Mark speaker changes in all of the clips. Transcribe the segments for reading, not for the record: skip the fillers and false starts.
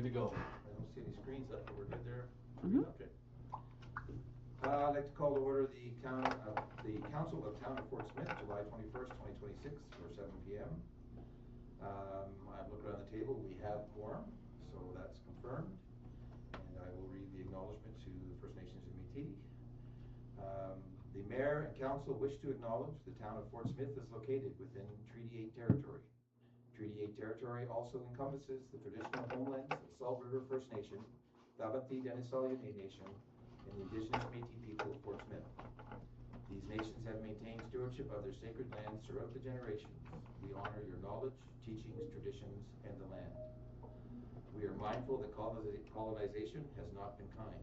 Speaker 1: good to go.
Speaker 2: I don't see any screens up, but we're good there.
Speaker 3: Mhm.
Speaker 2: Okay. I'd like to call to order the Council of Town of Fort Smith, July 21st, 2026, for 7 p.m. I've looked around the table. We have quorum, so that's confirmed. And I will read the acknowledgement to the First Nations of Métis. The Mayor and Council wish to acknowledge the town of Fort Smith is located within Treaty 8 territory. Treaty 8 territory also encompasses the traditional homelands of Salt River First Nation, Davati Denisolian Nation, and the Indigenous Métis people of Fort Smith. These nations have maintained stewardship of their sacred lands throughout the generations. We honor your knowledge, teachings, traditions, and the land. We are mindful that colonization has not been kind.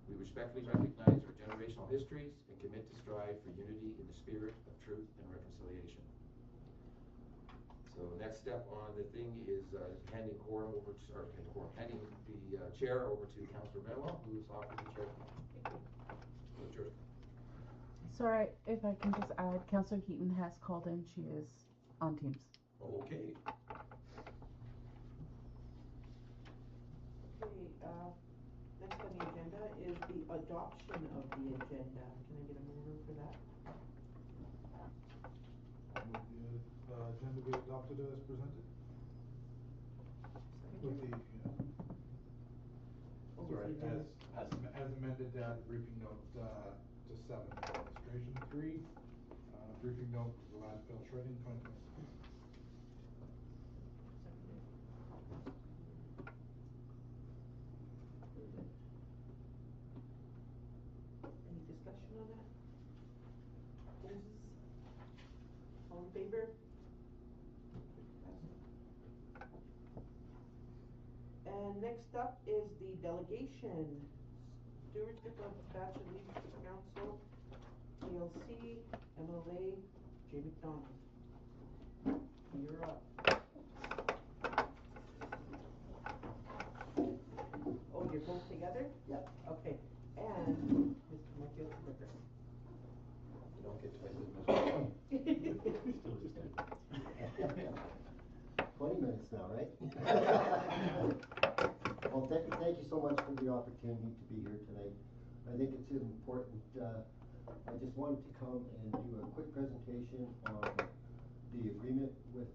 Speaker 2: We respectfully recognize our generational histories and commit to strive for unity in the spirit of truth and reconciliation. So next step on the thing is handing the chair over to Councillor Benwell, who is offered the chair. So, George.
Speaker 3: Sorry, if I can just add, Councillor Keaton has called in. She is on Teams.
Speaker 2: Okay.
Speaker 4: Okay, next on the agenda is the adoption of the agenda. Can I get a mover for that?
Speaker 5: The agenda be adopted as presented? With the, sorry, as amended, briefing note to 7, administration 3, briefing note for the landfill shredding 2026.
Speaker 4: Any discussion on that? Opposes? All in favor? And next up is the delegation. Stewardship of Bachelor Leadership Council, TLC, MLA, Jay McDonald. You're up. Oh, you're both together?
Speaker 6: Yep.
Speaker 4: Okay. And Mr. Michael Ricker.
Speaker 2: You don't get twice as much.
Speaker 1: Still just did.
Speaker 6: 20 minutes now, right? Well, thank you so much for the opportunity to be here tonight. I think it's important. I just wanted to come and do a quick presentation on the agreement with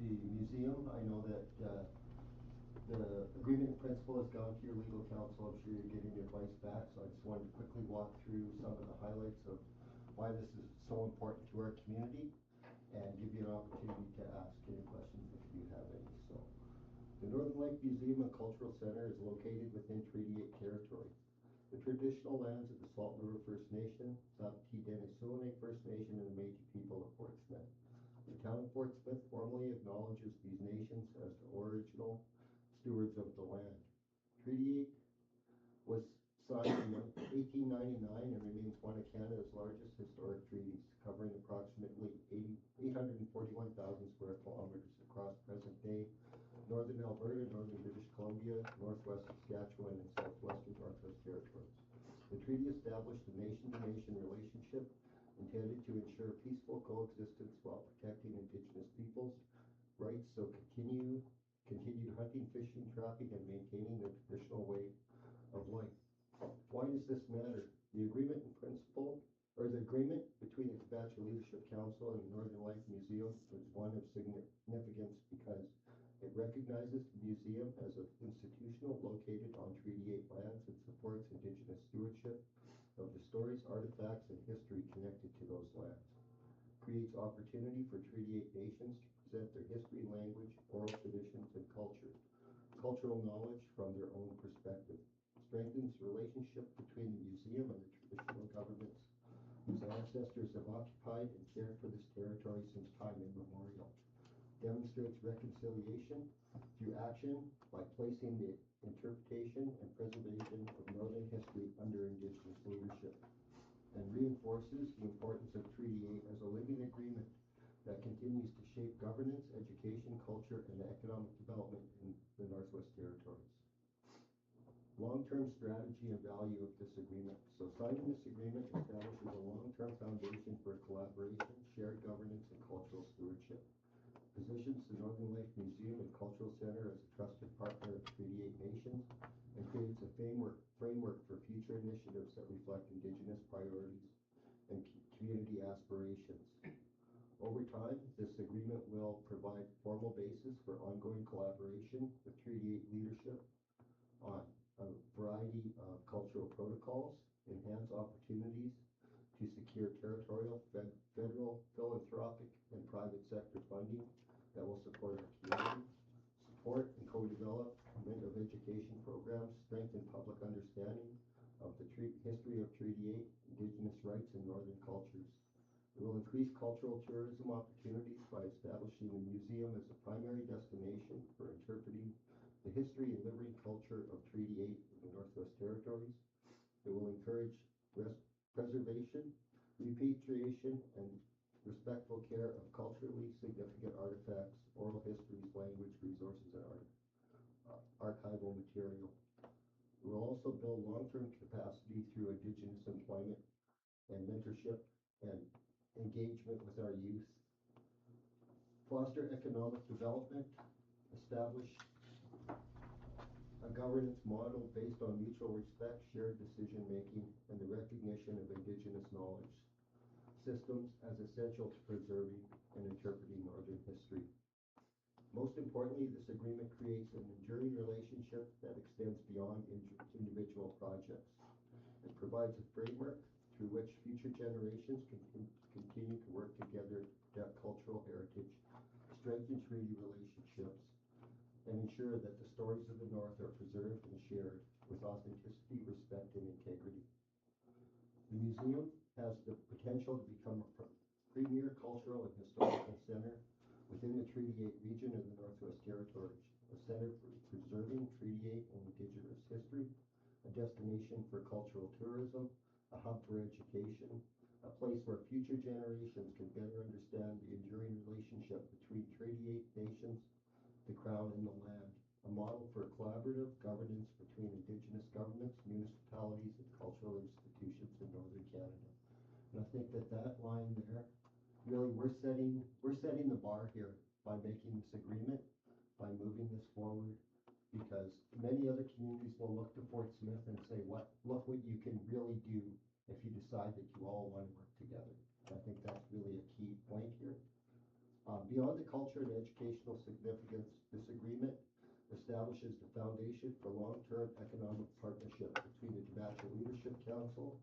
Speaker 6: the museum. I know that the agreement in principle has gone to your legal counsel. I'm sure you're getting your advice back, so I just wanted to quickly walk through some of the highlights of why this is so important to our community and give you an opportunity to ask any questions if you have any. So, the Northern Lake Museum and Cultural Center is located within Treaty 8 territory. The traditional lands of the Salt River First Nation, Davati Denisolian First Nation, and the Métis people of Fort Smith. The town of Fort Smith formally acknowledges these nations as the original stewards of the land. Treaty 8 was signed in 1899 and remains one of Canada's largest historic treaties, covering approximately 841,000 square kilometers across present-day northern Alberta, northern British Columbia, northwest Saskatchewan, and southwestern Northwest Territories. The treaty established a nation-to-nation relationship intended to ensure peaceful coexistence while protecting Indigenous peoples' rights, so continued hunting, fishing, trapping, and maintaining the traditional way of life. Why does this matter? The agreement in principle, or the agreement between the Bachelor Leadership Council and the Northern Life Museum is one of significance because it recognizes the museum as an institutional located on Treaty 8 lands and supports Indigenous stewardship of the stories, artifacts, and history connected to those lands. Creates opportunity for Treaty 8 nations to present their history, language, oral traditions, and cultural knowledge from their own perspective. Strengthens the relationship between the museum and the traditional governments whose ancestors have occupied and cared for this territory since time immemorial. Demonstrates reconciliation through action by placing the interpretation and preservation of Northern history under Indigenous leadership, and reinforces the importance of Treaty 8 as a living agreement that continues to shape governance, education, culture, and economic development in the Northwest Territories. Long-term strategy and value of this agreement. So signing this agreement establishes a long-term foundation for collaboration, shared governance, and cultural stewardship. Positions the Northern Lake Museum and Cultural Center as a trusted partner of Treaty future initiatives that reflect Indigenous priorities and community aspirations. Over time, this agreement will provide formal basis for ongoing collaboration with Treaty 8 leadership on a variety of cultural protocols, enhance opportunities to secure territorial, federal, philanthropic, and private sector funding that will support our community, support and co-development of education programs, strengthen public understanding of the history of Treaty 8, Indigenous rights, and Northern cultures. It will increase cultural tourism opportunities by establishing the museum as a primary destination for interpreting the history and living culture of Treaty 8 in the Northwest Territories. It will encourage preservation, repatriation, and respectful care of culturally significant artifacts, oral histories, language, resources, and archival material. It will also build long-term capacity through Indigenous employment and mentorship and engagement with our youth, foster economic development, establish a governance model based on mutual respect, shared decision-making, and the recognition of Indigenous knowledge systems as essential to preserving and interpreting Northern history. Most importantly, this agreement creates an enduring relationship that extends beyond individual projects. It provides a framework through which future generations can continue to work together to protect cultural heritage, strengthen treaty relationships, and ensure that the stories of the North are preserved and shared with authenticity, respect, and integrity. The museum has the potential to become a premier cultural and historical center within the Treaty 8 region of the Northwest Territories, a center for preserving Treaty 8 and Indigenous history, a destination for cultural tourism, a hub for education, a place where future generations can better understand the enduring relationship between Treaty 8 nations, the Crown, and the land, a model for collaborative governance between Indigenous governments, municipalities, and cultural institutions in Northern Canada. And I think that line there, really, we're setting the bar here by making this agreement, by moving this forward, because many other communities will look to Fort Smith and say, look what you can really do if you decide that you all want to work together. I think that's really a key point here. Beyond the culture and educational significance, this agreement establishes the foundation for long-term economic partnership between the Devacha Leadership Council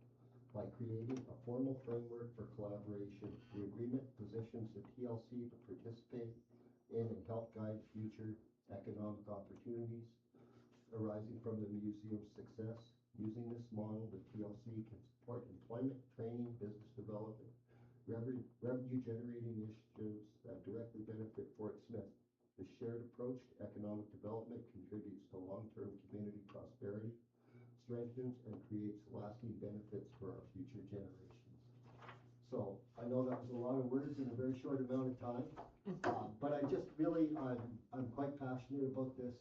Speaker 6: by creating a formal framework for collaboration. The agreement positions the TLC to participate in and help guide future economic opportunities arising from the museum's success. Using this model, the TLC can support employment, training, business development, revenue-generating initiatives that directly benefit Fort Smith. The shared approach to economic development contributes to long-term community prosperity, strengthens and creates lasting benefits for our future generations. So I know that was a lot of words in a very short amount of time, but I just really, I'm quite passionate about this.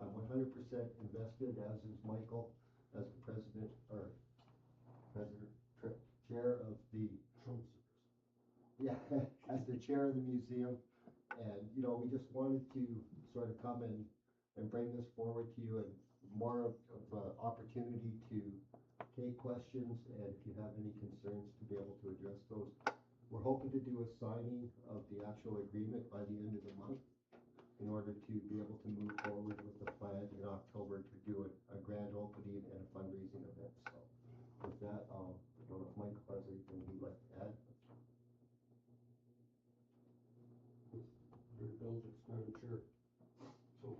Speaker 6: I'm 100% invested, as is Michael, as the chair of the, as the chair of the museum. And, you know, we just wanted to sort of come and bring this forward to you, and more of opportunity to take questions, and if you have any concerns, to be able to address those. We're hoping to do a signing of the actual agreement by the end of the month in order to be able to move forward with the plan in October to do a grand opening and a fundraising event. So with that, I don't know if Michael has anything he'd like to add.
Speaker 7: Your indulgence, Madam Chair. So,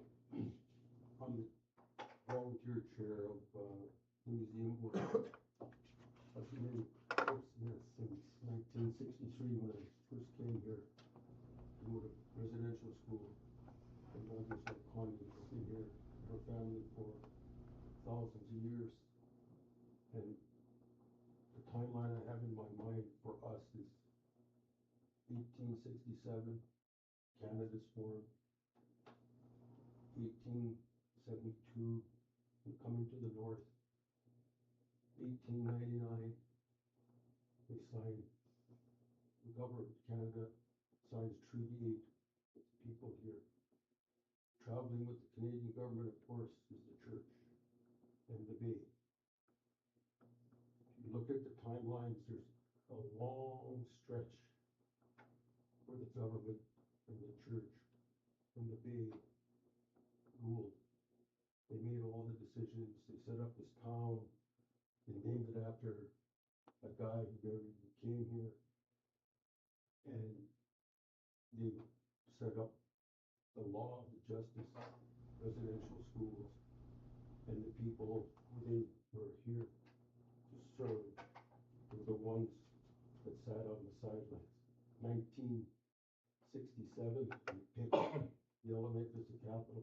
Speaker 7: I'm the volunteer chair of the museum board. I've been in Fort Smith since 1963 when I first came here to go to residential school. And others like Connie have been here, her family, for thousands of years. And the timeline I have in my mind for us is 1867. Canada's formed. 1872, we come into the North. 1899, they sign, the government of Canada signs Treaty 8 with the people here. Traveling with the Canadian government, of course, is the church and the Bay. set up this town, they named it after a guy who never even came here. And they set up the law, the justice, residential schools, and the people who were here to serve were the ones that sat on the sidelines. 1967, they picked Yellowknife as the capital,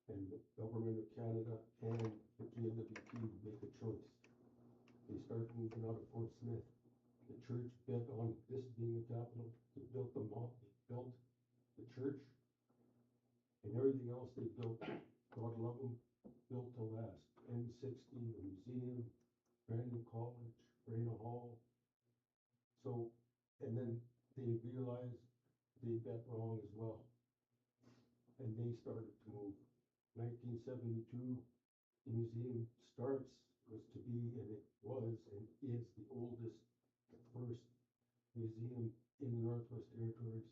Speaker 7: and the government of Canada and the GNWP make a choice. They start moving out of Fort Smith. The church bet on this being the capital. They built the mall, they built the church, and everything else they built, God love them, built to last. N60, the museum, Brandon College, Rena Hall. So, and then they realized they bet wrong as well. And they started to move. 1972, the museum was to be, and it was, and is the oldest, the first museum in the Northwest Territories.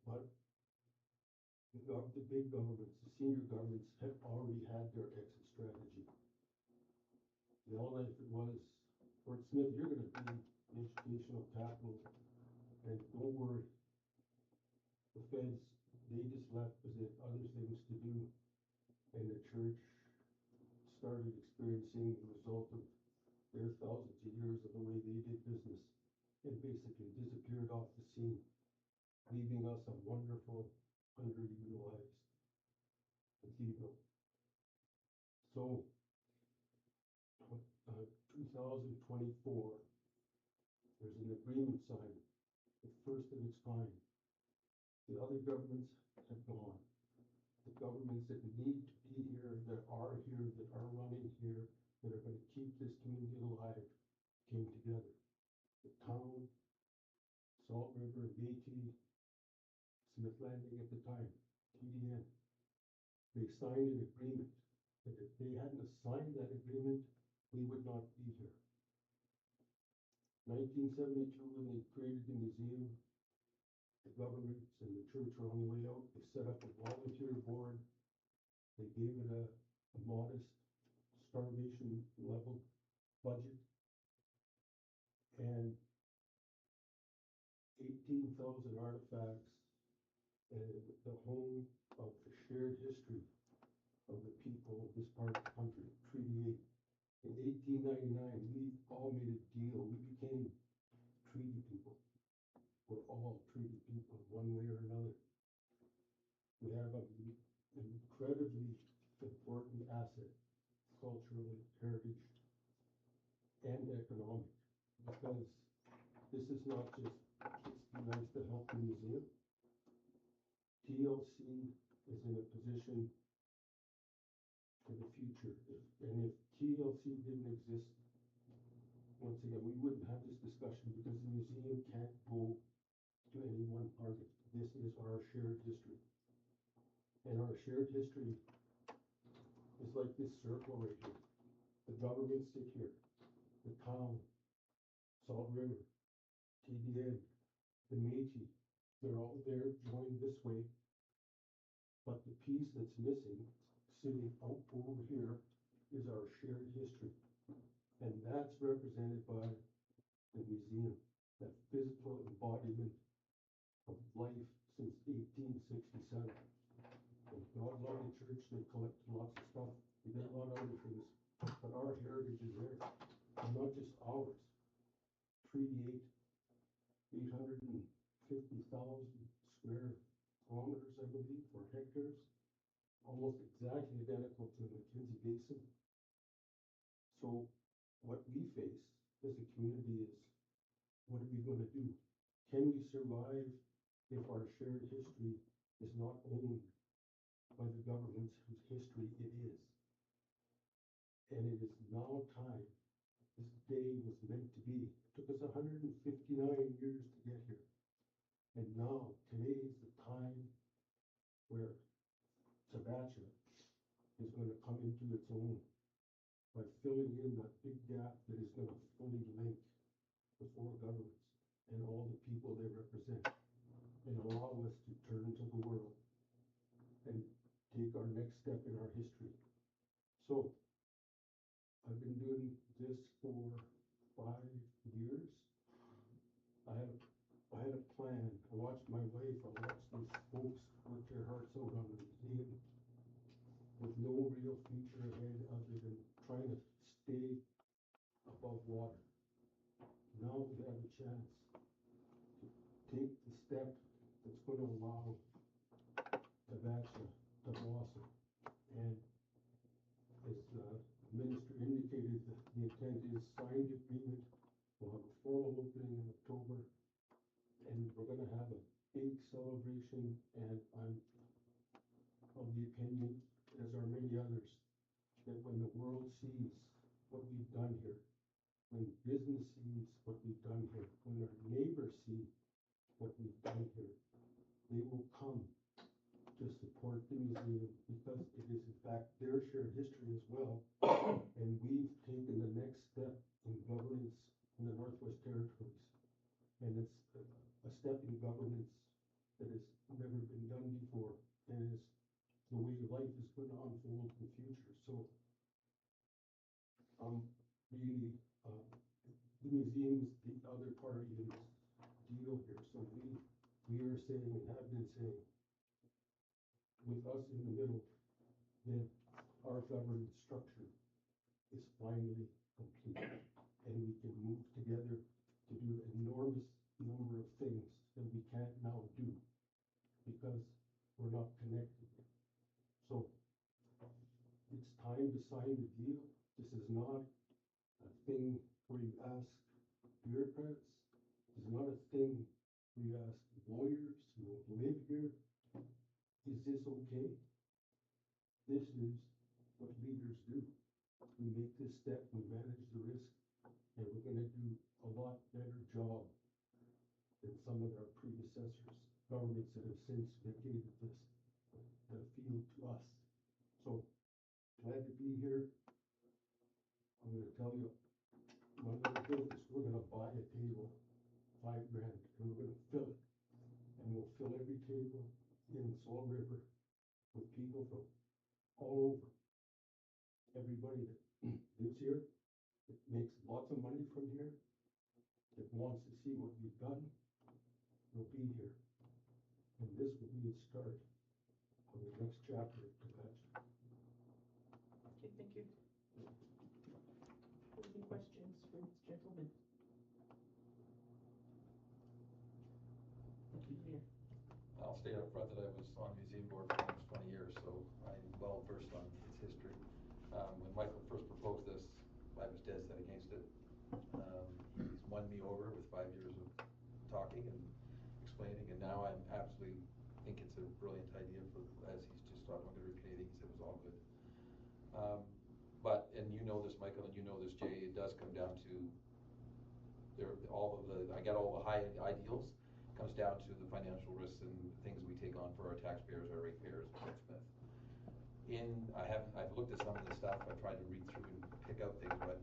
Speaker 7: But the big governments, the senior governments, had already had their exit strategy. Yellowknife was, Fort Smith, you're going to be the educational capital, and don't worry, the feds, they just left because they had other things to do, and the church started experiencing the result of their thousands of years of the way they did business, and basically disappeared off the scene, leaving us a wonderful, underutilized cathedral. So, 2024, there's an agreement signed, the first of its kind. The other governments have gone. The governments that need to be here, that are here, that are running here, that are going to keep this community alive, came together. The town, Salt River, Métis, Smith Landing at the time, TDN, they signed an agreement that if they hadn't signed that agreement, we would not be here. 1972, when they created the museum, the governments and the church were on the way out. They set up a volunteer board. They gave it a modest starvation level budget, and 18,000 artifacts, and the home of the shared history of the people of this part of the country, Treaty 8. In 1899, we all made a deal. We became treaty people. We're all treaty people, one way or another. We have an incredibly important asset, culturally, heritage, and economic, because this is not just, it's nice to help the museum. TLC is in a position for the future. If TLC didn't exist, once again, we wouldn't have this discussion because the museum can't go to any one part of it. This is our shared history. And our shared history is like this circle right here. The governments sit here. The town, Salt River, TDN, the Métis, they're all there joined this way. But the piece that's missing, sitting out over here, is our shared history. And that's represented by the museum, that physical embodiment of life since 1867. And God love the church, they collected lots of stuff. They did a lot of other things. But our heritage is there. And not just ours. Treaty 8, 850,000 square kilometers, I believe, or hectares. Almost exactly identical to the Mackenzie Basin. So what we face as a community is, what are we going to do? Can we survive if our shared history is not owned by the governments whose history it is? And it is now time. This day was meant to be. It took us 159 years to get here. And now, today is the time where Sabacha is going to come into its own by filling in that big gap that is going to fully link the four governments and all the people they represent, and allow us to turn to the world and take our next step in our history. So, I've been doing this for 5 years. I had a plan. I watched my wife, I watched these folks work their hearts out on the museum with no real future ahead other than trying to stay above water. Now we have a chance to take the step that's going to allow Tavacha to blossom. And as the minister indicated, the intent is signed agreement. We'll have a formal opening in October, and we're gonna have a big celebration, and I'm of the opinion, as are many others, that when the world sees what we've done here, when business sees what we've done here, when our neighbors see what we've done here, they will come to support the museum because it is in fact their shared history as well. And we've taken the next step in governance in the Northwest Territories. And it's a step in governance that has never been done before, and is the way life is going to unfold in the future. So, really, the museum is the other party in this deal here. So we are saying and have been saying, with us in the middle, that our governance structure is finally complete, and we can move together to do an enormous number of things that we can't now do because we're not connected. So it's time to sign the deal. This is not a thing where you ask bureaucrats. This is not a thing where you ask lawyers who live here, is this okay? This is what leaders do. We make this step, we manage the risk, and we're going to do a lot better job than some of our predecessors, governments that have since vacated this field to us. So, glad to be here. I'm going to tell you, one of the business, we're going to buy a table, $5,000, and we're going to fill it. And we'll fill every table in Salt River with people from all over. Everybody that lives here, that makes lots of money from here, that wants to see what we've done, will be here. And this will be the start of the next chapter of Tavacha.
Speaker 4: Okay, thank you. Any questions for this gentleman? Yeah.
Speaker 2: I'll state up front that I was on the museum board for almost 20 years, so I'm well versed on its history. When Michael first proposed this, I was dead set against it. He's won me over with 5 years of talking and explaining, and now I'm absolutely think it's a brilliant idea for, as he's just talking about the repaving, he said it was all good. But, and you know this, Michael, and you know this, Jay, it does come down to I got all the high ideals, comes down to the financial risks and things we take on for our taxpayers, our ratepayers, Portsmouth. I've looked at some of this stuff, I've tried to read through and pick out things, but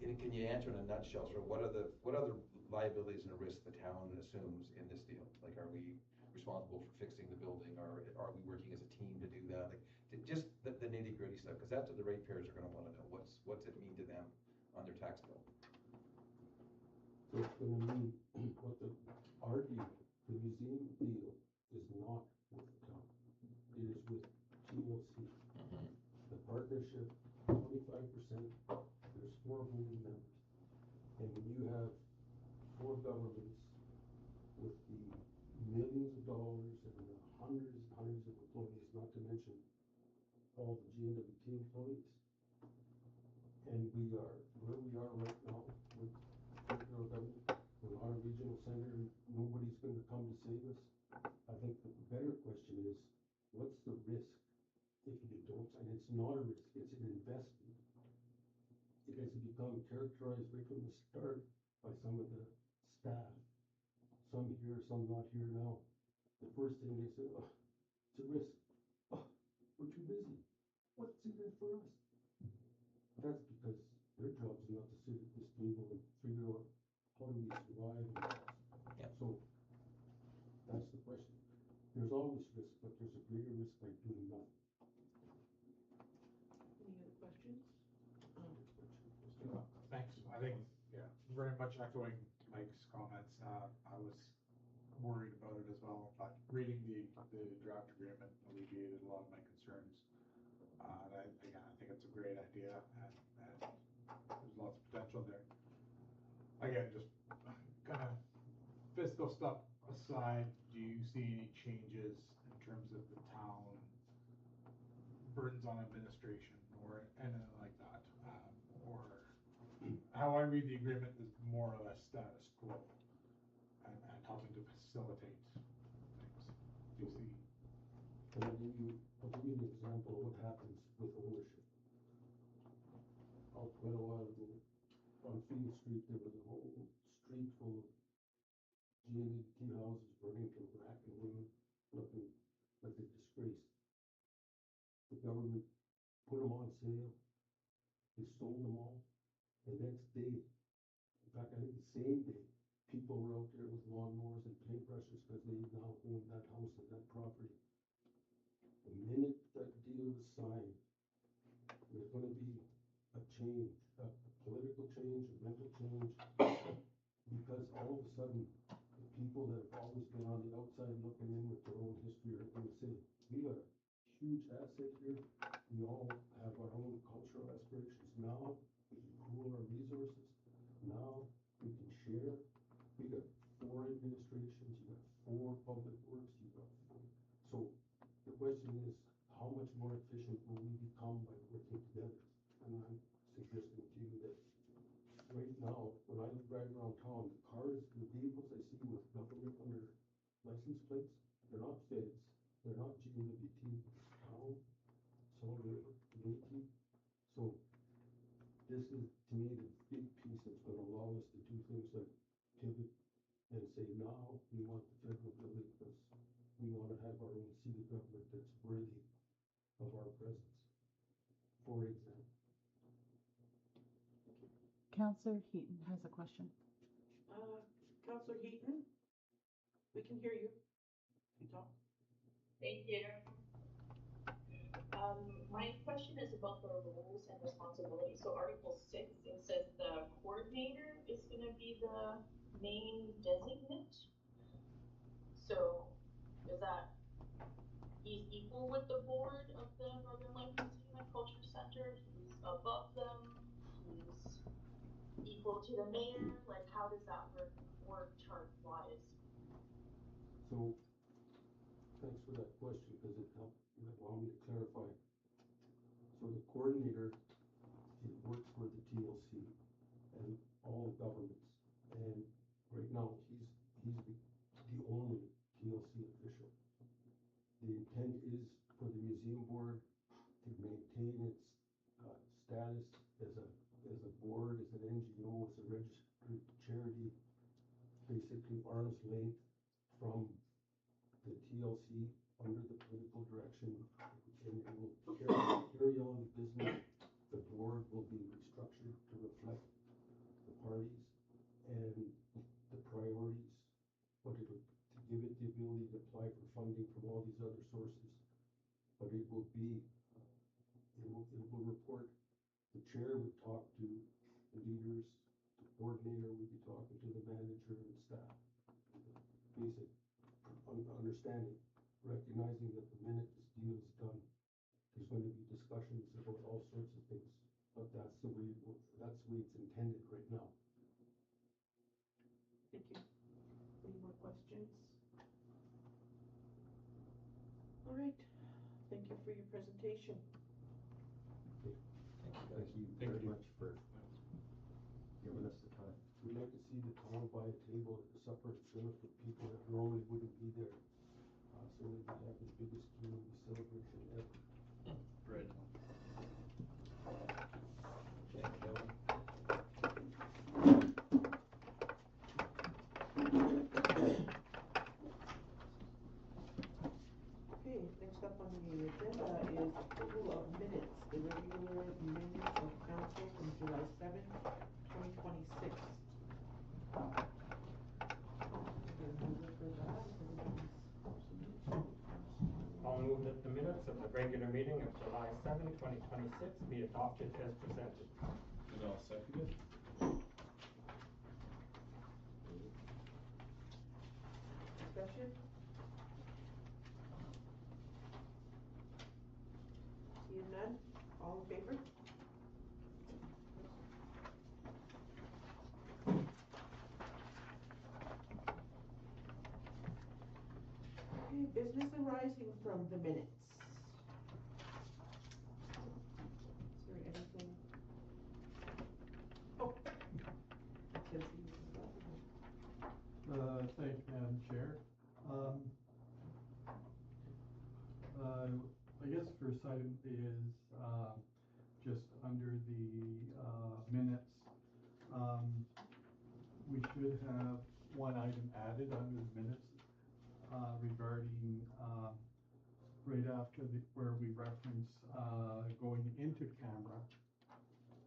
Speaker 2: can you answer in a nutshell, sort of what are the liabilities and risks the town assumes in this deal? Like, are we responsible for fixing the building, or are we working as a team to do that? Like, just the nitty gritty stuff, because that's what the ratepayers are gonna wanna know. What's it mean to them on their tax bill?
Speaker 7: So it's going to mean what our deal, the museum deal, is not with the town. It is with GLC. The partnership, 25%, there's 4 voting members. And when you have 4 governments with the millions of dollars and the hundreds and hundreds of employees, not to mention all the GNWT employees, and we are where we are right now with federal government, we're not a regional center, nobody's going to come to save us. I think the better question is, what's the risk if you don't? And it's not a risk, it's an investment. It has become characterized right from the start by some of the staff, some here, some not here now. The first thing they say, oh, it's a risk. Oh, we're too busy. What's in it for us? That's because their job is not to sit at this table and figure out how do we survive.
Speaker 2: Yeah.
Speaker 7: So that's the question. There's always risk, but there's a greater risk by doing nothing.
Speaker 4: questions?
Speaker 5: Thanks. I think, yeah, very much echoing Mike's comments. I was worried about it as well, but reading the draft agreement alleviated a lot of my concerns. And again, I think it's a great idea, and there's lots of potential there. Again, just kind of fiscal stuff aside, do you see any changes in terms of the town burdens on administration or anything like that? Or how I read the agreement is more or less status quo and helping to facilitate things. Do you see?
Speaker 7: I'll give you an example of what happens with ownership. Quite a while ago, on Field Street, there was a whole street full of GNT houses burning to rack and ruin, looking like a disgrace. The government put them on sale, they sold them all. The next day, in fact, I think the same day, people were out there with lawnmowers and paintbrushes because they now own that house and that property. The minute that deal is signed, there's going to be a change, a political change, a mental change, because all of a sudden, the people that have always been on the outside looking in with their own history are going to say, we got a huge asset here. We all have our own cultural aspirations. Now we can pool our resources. Now we can share. We got 4 administrations. You got 4 public works. You got 4. So the question is, how much more efficient will we become by working together? And I'm suggesting to you that right now, when I drive around town, the cars, the vehicles I see with government under license plates, they're not feds, they're not GWT, town, Salt River, Community. So this is, to me, the big piece that's going to allow us to do things like pivot and say, now we want the federal building because we want to have our own seat of government that's worthy of our presence, for example.
Speaker 3: Councillor Heaton has a question.
Speaker 4: Councillor Heaton, we can hear you. You talk.
Speaker 1: Thank you. My question is about the roles and responsibilities. So Article 6, it says the coordinator is going to be the main designate. So is that he's equal with the board of the Northern Light Museum and Culture Center? He's above them? He's equal to the mayor? Like, how does that work org chart wise?
Speaker 7: So thanks for that question because it helped allow me to clarify. So the coordinator, he works for the TLC and all governments. And right now, he's the only TLC official. The intent is for the museum board to maintain its status as a board, as an NGO, as a registered charity, basically arm's length from the TLC under the political direction, and it will carry on the business. The board will be restructured to reflect the parties and the priorities, but to give it the ability to apply for funding from all these other sources. But it will report. The chair would talk to the leaders. The coordinator would be talking to the manager and staff. Basic understanding, recognizing that the minute this deal is done, there's going to be discussions about all sorts of things, but that's the way it's intended right now.
Speaker 4: Thank you. Any more questions? All right. Thank you for your presentation.
Speaker 6: Thank you very much for giving us the time.
Speaker 7: We'd like to see the town buy a table at the supper dinner for people that normally wouldn't be there. So we can have the biggest community celebration ever.
Speaker 2: Great. Thank you, Kevin.
Speaker 4: Okay, next up on the agenda is approval of minutes, the regular minutes of council from July 7th, 2026.
Speaker 8: I'll move that the minutes of the regular meeting of July 7, 2026 be adopted as presented.
Speaker 9: And I'll second it.
Speaker 4: Discussion? Seeing none, all in favor? Okay, business arising from the minutes. Is there anything? Oh. Mackenzie, you can go.
Speaker 7: Thank you, Madam Chair. I guess first item is, just under the, minutes. We should have one item added under the minutes, regarding, right after where we reference, going into camera.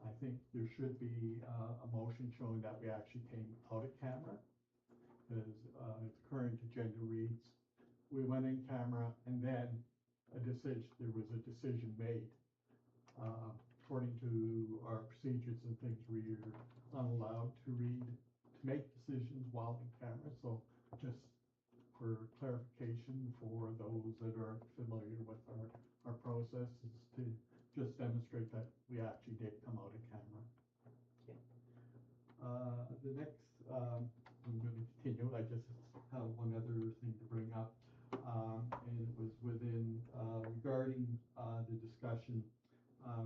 Speaker 7: I think there should be, a motion showing that we actually came out of camera. Because, the current agenda reads, we went in camera and then there was a decision made. According to our procedures and things, we are unallowed to make decisions while in camera. So just for clarification for those that are familiar with our process is to just demonstrate that we actually did come out of camera. The next, I'm going to continue. I just have one other thing to bring up. And it was within, regarding the discussion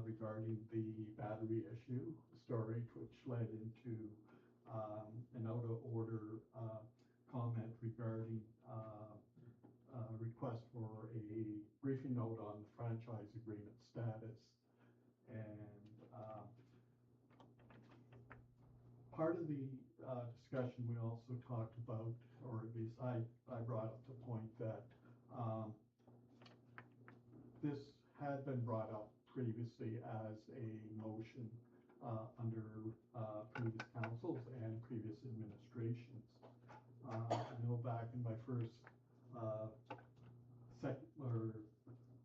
Speaker 7: regarding the battery issue, storage, which led into an out of order comment regarding request for a briefing note on the franchise agreement status. And part of the discussion, we also talked about, or at least I brought up the point that this had been brought up previously as a motion under previous councils and previous administrations. I know back in my first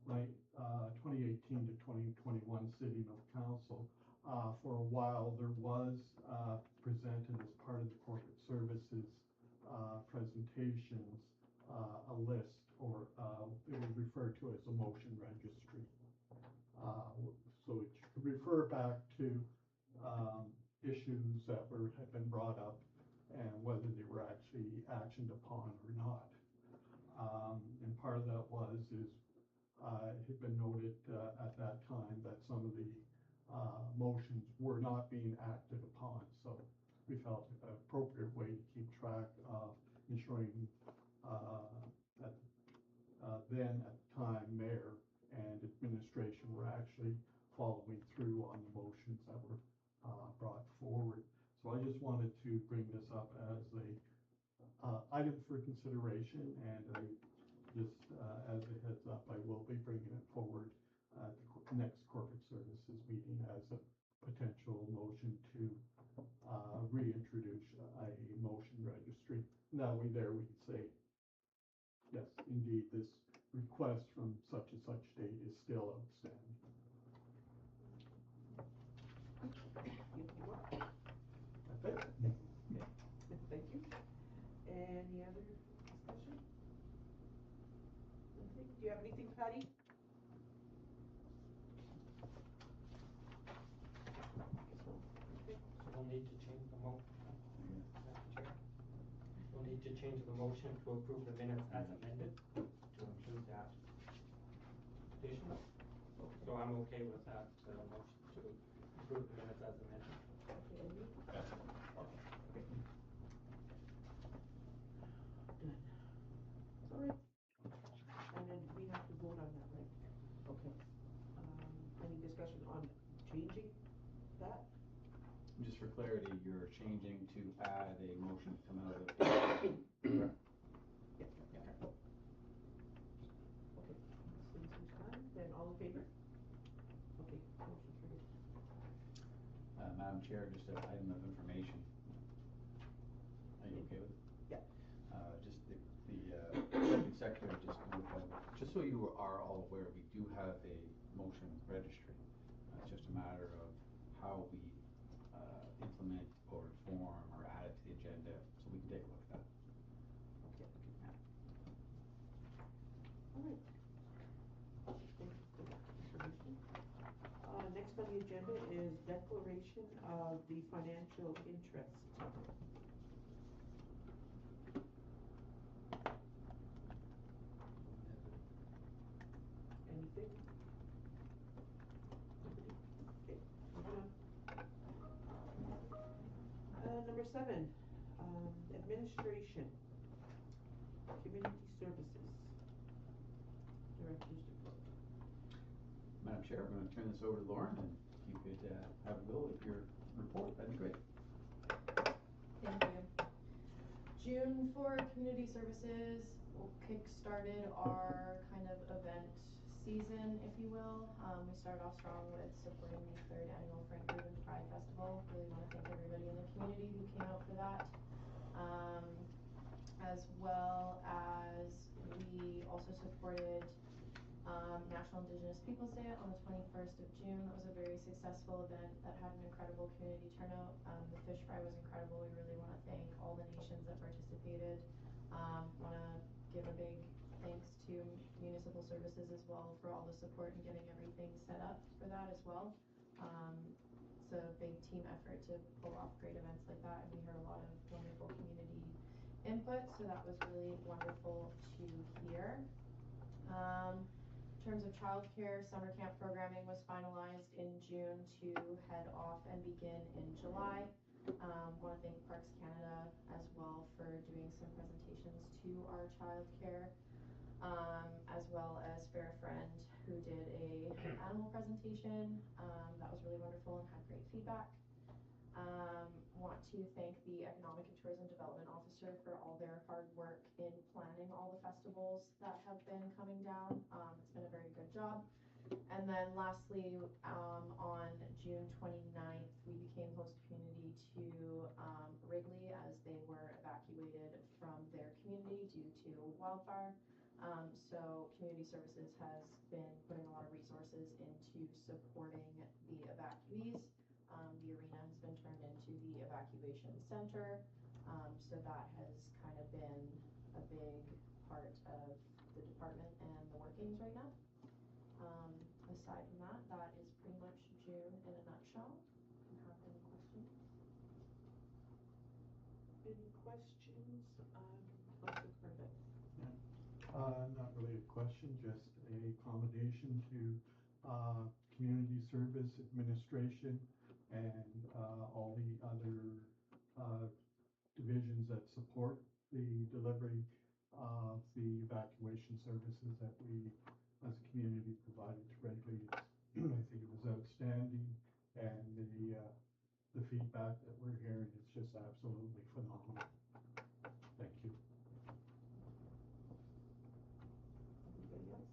Speaker 7: my 2018 to 2021 sitting of council, for a while there was presented as part of the corporate services presentations a list, or it was referred to as a motion registry. So it could refer back to issues that had been brought up and whether they were actually actioned upon or not. And part of that it had been noted at that time that some of the motions were not being acted upon. So we felt an appropriate way to keep track of ensuring that then at the time mayor and administration were actually following through on the motions that were brought forward. So I just wanted to bring this up as a item for consideration, and I just as a heads up, I will be bringing it forward at the next corporate services meeting as a potential motion to reintroduce a motion registry. That way there we can say, yes, indeed, this request from such and such date is still outstanding. That's it.
Speaker 4: Thank you. Any other discussion? Nothing? Do you have anything, Patty? Okay.
Speaker 8: So we'll need to change the motion. Madam Chair. We'll need to change the motion to approve the minutes as amended to include that addition. So I'm okay with that motion to approve the minutes as amended.
Speaker 4: Okay, and you?
Speaker 9: Yes.
Speaker 4: Okay. Done. All right. And then we have to vote on that, right? Okay. Any discussion on changing that?
Speaker 10: Just for clarity, you're changing to add a motion to come out of.
Speaker 4: Yeah. Okay. Since it's done, then all in favor? Okay, motion carried.
Speaker 10: Madam Chair, just an item of information. Are you okay with it?
Speaker 4: Yeah.
Speaker 10: Just the second secretary just notified, just so you are all aware, we do have a motion registry. It's just a matter of how we implement or inform or add it to the agenda, so we can take a look at that.
Speaker 4: Okay.
Speaker 10: Yeah.
Speaker 4: All right. Thank you for that information. Next on the agenda is declaration of the financial interest. Anything? Nobody? Okay, moving on. Number 7, administration, community services, director's report.
Speaker 10: Madam Chair, I'm going to turn this over to Lauren, and if you could have a go with your report, that'd be great.
Speaker 11: Thank you. June for community services kick-started our kind of event season, if you will. We started off strong with supporting the 3rd annual Frank Rubin Pride Festival. Really want to thank everybody in the community who came out for that. As well as we also supported National Indigenous Peoples Day on the 21st of June. That was a very successful event that had an incredible community turnout. The fish fry was incredible. We really want to thank all the nations that participated. Want to give a big thanks to municipal services as well for all the support and getting everything set up for that as well. It's a big team effort to pull off great events like that, and we heard a lot of wonderful community input, so that was really wonderful to hear. In terms of childcare, summer camp programming was finalized in June to head off and begin in July. Want to thank Parks Canada as well for doing some presentations to our childcare, as well as Fair Friend, who did a animal presentation. That was really wonderful and had great feedback. Want to thank the Economic and Tourism Development Officer for all their hard work in planning all the festivals that have been coming down. It's been a very good job. And then lastly, on June 29th, we became host community to Wrigley as they were evacuated from their community due to wildfire. So community services has been putting a lot of resources into supporting the evacuees. The arena has been turned into the evacuation center. So that has kind of been a big part of the department and the workings right now. Aside from that, that is pretty much June in a nutshell. If you have any questions.
Speaker 4: Any questions? Councilor Corbett.
Speaker 7: Not really a question, just a commendation to Community Service Administration and all the other divisions that support the delivery of the evacuation services that we as a community provided to Wrigley. I think it was outstanding, and the feedback that we're hearing is just absolutely phenomenal. Thank you.
Speaker 4: Anybody else?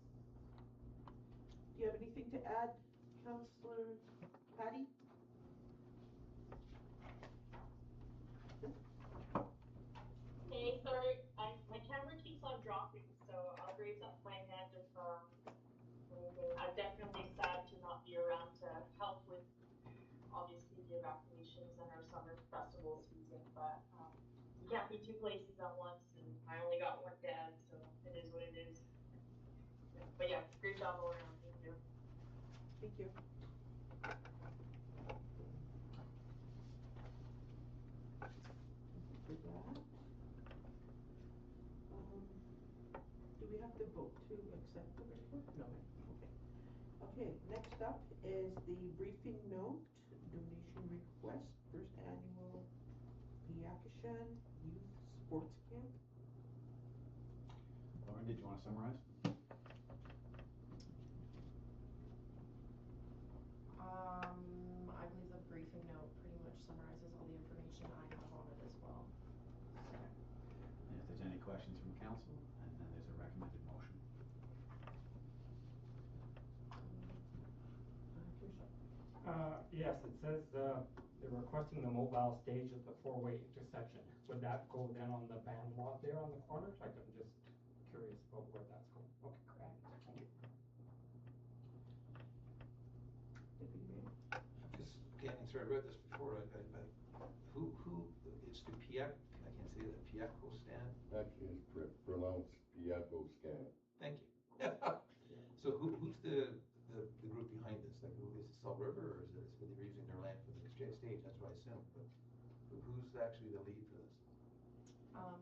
Speaker 4: Do you have anything to add, Councillor Patty?
Speaker 1: Hey, sorry, my camera keeps on dropping, so I'll raise up my hand if I'm definitely sad to not be around to help with obviously the evacuations and our summer festival season, but you can't be 2 places at once, and I only got 1 dad, so it is what it is. But yeah, great job all around. Thank you.
Speaker 4: Thank you. For that. Do we have to vote to accept the report? No. Okay. Okay, next up is the briefing note, donation request, 1st annual Yakashan Youth Sports Camp.
Speaker 10: Lauren, did you want to summarize?
Speaker 11: I believe the briefing note pretty much summarizes all the information I have on it as well.
Speaker 10: Okay. And if there's any questions from council, and then there's a recommended motion.
Speaker 8: Yes, it says they're requesting the mobile stage at the 4-way intersection. Would that go then on the band lot there on the corner? Like, I'm just curious about where that's going. Okay, correct. Thank you.
Speaker 2: concern, I read this before, who, it's the Piac, I can't say that, Piaco stand?
Speaker 7: Actually, it's pronounced Piaco Scan.
Speaker 2: Thank you. So who's the group behind this? Like, is it Salt River, or is it, they're using their land for the stage, that's what I assume, but who's actually the lead for this?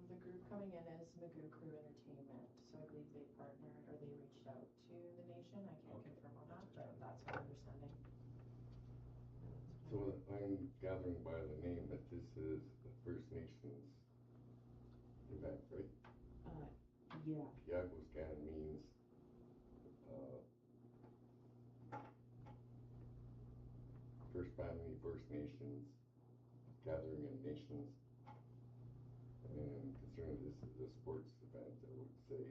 Speaker 11: The group coming in is Magoo Crew Entertainment, so I believe they partnered, or they reached out to the nation, I can't
Speaker 2: Okay.
Speaker 11: confirm on that, but that's my understanding.
Speaker 7: So I'm gathering by the name that this is the First Nations event, right?
Speaker 4: Yeah.
Speaker 7: Piaco Scan means, First Family, First Nations, Gathering of Nations. And considering this is a sports event, I would say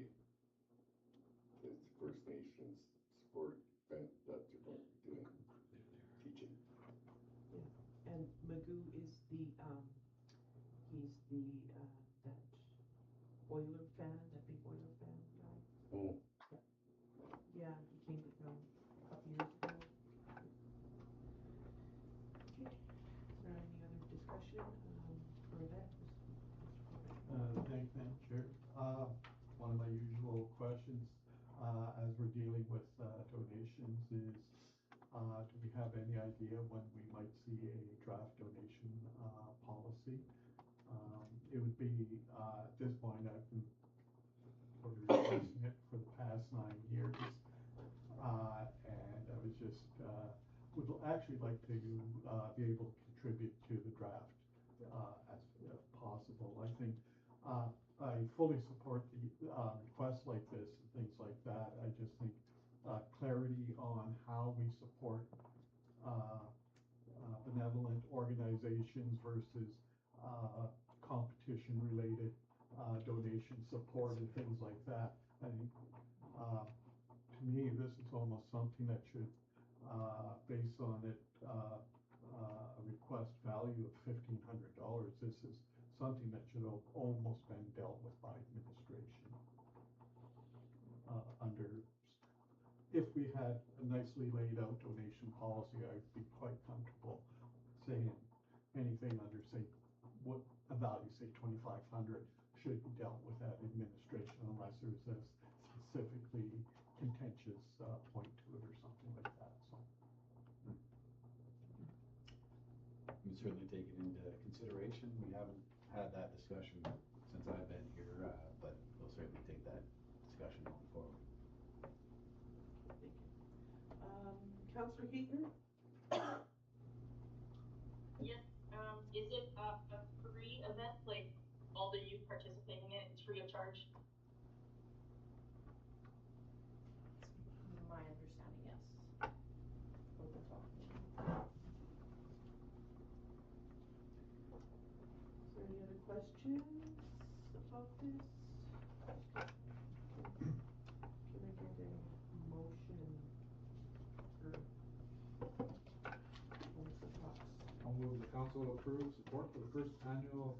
Speaker 7: it's First Nations sport event that they're going to be doing, teaching.
Speaker 4: Yeah, and Magoo is the, he's the, that Oiler fan, that big Oiler fan guy.
Speaker 7: Oh,
Speaker 4: Yeah, he came to town a couple years ago. Okay, is there any other discussion, for that?
Speaker 12: Thanks, Madam Chair. One of my usual questions, as we're dealing with donations is, do we have any idea when we might see a draft donation policy? It would be, at this point, I've been sort of requesting it for the past 9 years. And I was just, would actually like to be able to contribute to the draft as if possible. I think I fully support the requests like this and things like that. I just think clarity on how we support benevolent organizations versus competition-related donation support and things like that. I think, to me, this is almost something that should, based on it, a request value of $1,500. This is something that should have almost been dealt with by administration. If we had a nicely laid out donation policy, I'd be quite comfortable saying anything under, say, what a value, say 2,500, should be dealt with at administration unless there's a specifically contentious point to it or something like that. So.
Speaker 10: We certainly take it into consideration. We haven't had that discussion since I've been here, but we'll certainly take that discussion going forward.
Speaker 4: Thank you. Councillor Heaton?
Speaker 1: Yes, is it a free event, like all the youth participating in it, it's free of charge?
Speaker 11: My understanding, yes. What we're talking about.
Speaker 4: Is there any other questions about this? Can I get a motion for Councillor Cox?
Speaker 5: I'll move the council approve support for the first annual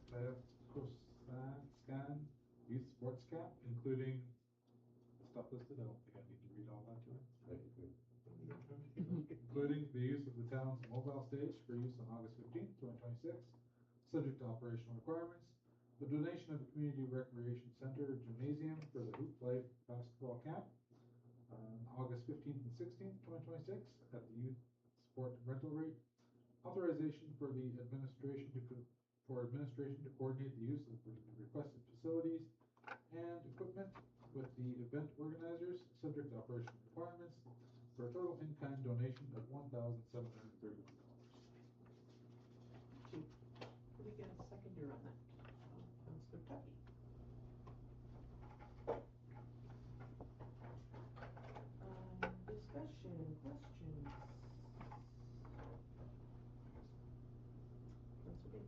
Speaker 5: Scan Youth Sports Camp, including the stuff listed. I don't think I need to read all that to it. Including the use of the town's mobile stage for use on August 15th, 2026, subject to operational requirements. The donation of the Community Recreation Center Gymnasium for the Hoop Life Basketball Camp on August 15th and 16th, 2026 at the youth sport rental rate. Authorization for the administration to coordinate the use of the requested facilities and equipment with the event organizers, subject to operational requirements, for a total in-kind donation of $1,731.
Speaker 4: Thank you. Can we get a seconder on that? Councillor Tucky. Discussion, questions? Councillor Bain.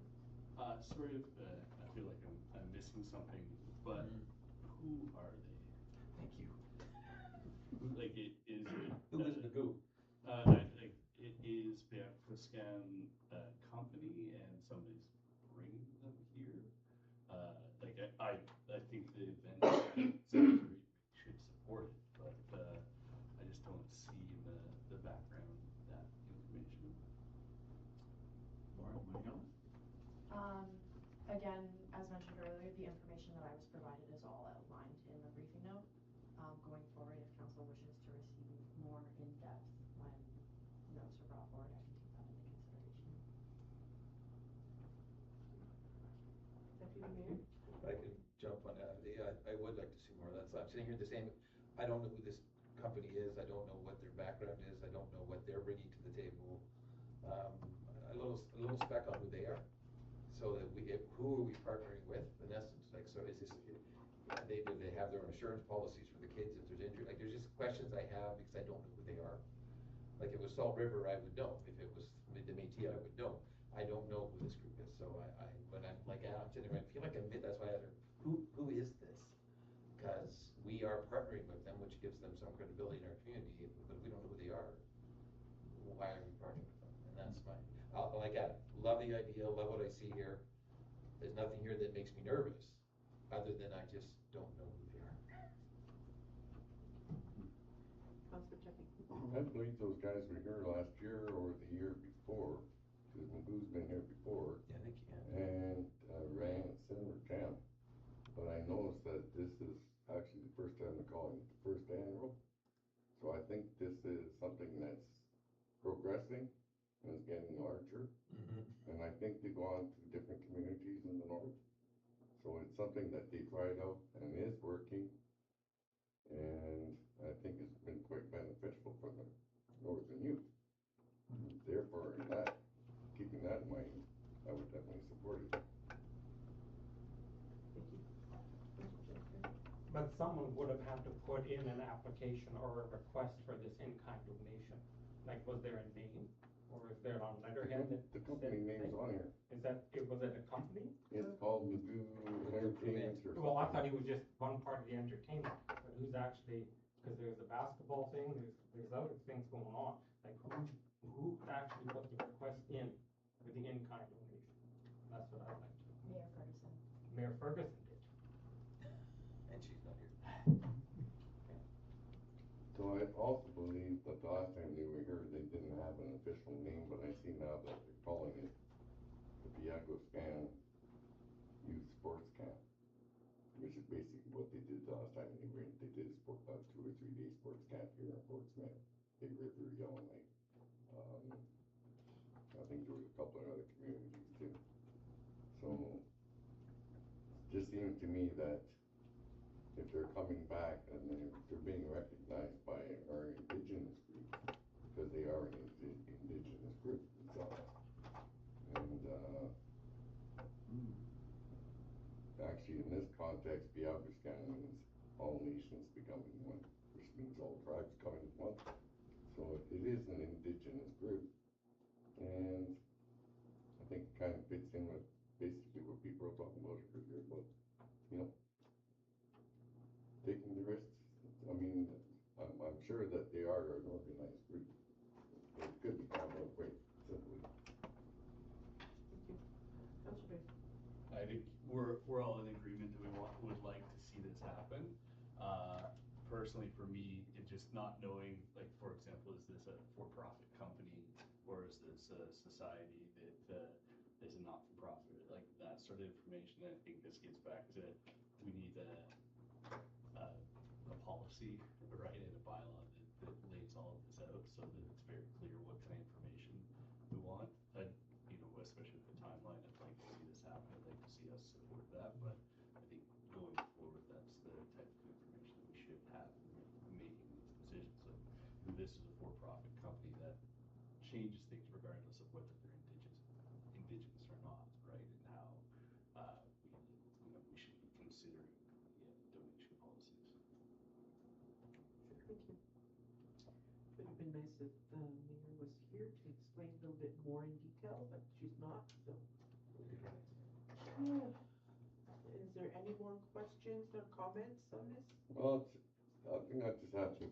Speaker 9: Sorry if I feel like I'm missing something, but who are they?
Speaker 2: Thank you.
Speaker 9: Like, is it?
Speaker 2: Who is Magoo?
Speaker 9: Like, it is Bianco-Scan company, and somebody's bringing them here. Like, I think the event should support it, but I just don't see in the background that information.
Speaker 11: Again, as mentioned earlier, the information that I was provided is all outlined in the briefing note. Going forward, if council wishes to receive more in-depth when notes are brought forward, I can take that into consideration.
Speaker 4: Deputy Mayor?
Speaker 2: If I can jump on that, yeah, I would like to see more of that. So I'm sitting here the same, I don't know who this company is, I don't know what their background is, I don't know what they're bringing to the table. A little spec on who they are, so that who are we partnering with, in essence, like, so is this, do they have their own insurance policies for the kids if there's injury, like, there's just questions I have because I don't know who they are. Like, if it was Salt River, I would know, if it was the Métis, I would know. I don't know who this group is, so when I'm like, I'm sitting there, I feel like that's why I asked her, who is this? Because we are partnering with them, which gives them some credibility in our community, but if we don't know who they are, why are we partnering with them? And that's my, love the idea, love what I see here. There's nothing here that makes me nervous, other than I just don't know who they are.
Speaker 4: Councilor Chucky?
Speaker 7: I believe those guys were here last year or the year before, because Magoo's been here before.
Speaker 2: Yeah, they can.
Speaker 7: And ran at summer camp. But I noticed that this is actually the first time they're calling it the first annual. So I think this is something that's progressing and is getting larger. And I think they go on to different communities in the north. So it's something that they tried out and is working. And I think it's been quite beneficial for the northern youth. Therefore, keeping that in mind, I would definitely support it.
Speaker 4: Thank you. Councilor Jensen?
Speaker 8: But someone would have had to put in an application or a request for this in-kind donation. Like, was there a name, or is there on letterhead that?
Speaker 7: The company name's on here.
Speaker 8: Was it a company?
Speaker 7: It's called Magoo Entertainment or something.
Speaker 8: Well, I thought he was just one part of the entertainment, but who's actually, because there's a basketball thing, there's other things going on. Like, who actually put the request in for the in-kind donation? That's what I'd like to know.
Speaker 11: Mayor Ferguson.
Speaker 8: Mayor Ferguson did.
Speaker 2: And she's not here.
Speaker 7: So I also believe that the last time they were here, they didn't have an official name, but I see now that they're calling it the Viago Scan Youth Sports Camp, which is basically what they did the last time they were in. They did a 2 or 3 day sports camp here in Fort Smith, Big River, Yellowknife. I think there was a couple of other communities too. So it just seems to me that if they're coming back and they're being recognized by our indigenous group, because they are an indigenous group themselves. And actually in this context, Biabuscan means all nations becoming one, which means all tribes coming as one. So it is an indigenous group. And I think it kind of fits in with basically what people are talking about earlier, but taking the risks. I mean, I'm sure that they are an organized group. It could be found out quite simply.
Speaker 4: Thank you. Councilor Bain?
Speaker 9: I think we're all in agreement that would like to see this happen. Personally, for me, it just not knowing, like, for example, is this a for-profit company or is this a society that is a not-for-profit? Like, that sort of information. I think this gets back to, we need a policy, right, and a bylaw that lays all of this out so that it's very clear what kind of information we want. Especially with the timeline, I'd like to see this happen. I'd like to see us support that, but I think going forward, that's the type of information that we should have in making these decisions. So this is a for-profit company that changes things regardless of whether they're indigenous or not, right? And how we should be considering donation policies.
Speaker 4: Sure, thank you. Would have been nice if the mayor was here to explain a little bit more in detail, but she's not, so. Is there any more questions or comments on this?
Speaker 7: Well, I think I just have to.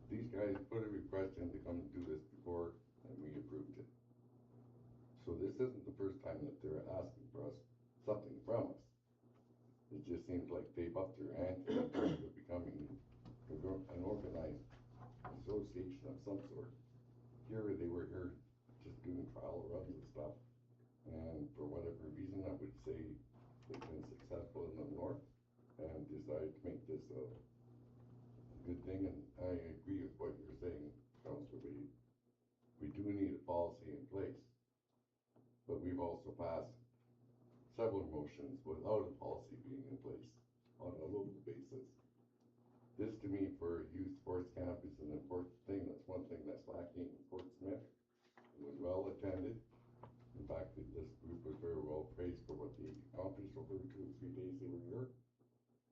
Speaker 7: These guys put a request in to come do this before, and we approved it. So this isn't the first time that they're asking for us something from us. It just seems like they've upped their ante in terms of becoming an organized association of some sort. Here they were here just doing trial runs and stuff,
Speaker 13: and for whatever reason, I would say they've been successful in the north and decided to make this a good thing, and I agree with what you're saying, Councilor Wade. We do need a policy in place, but we've also passed several motions without a policy being in place on a local basis. This, to me, for youth sports camp is an important thing. That's one thing that's lacking in Fort Smith. It was well attended. In fact, this group was very well praised for what they accomplished over the 2 or 3 days they were here.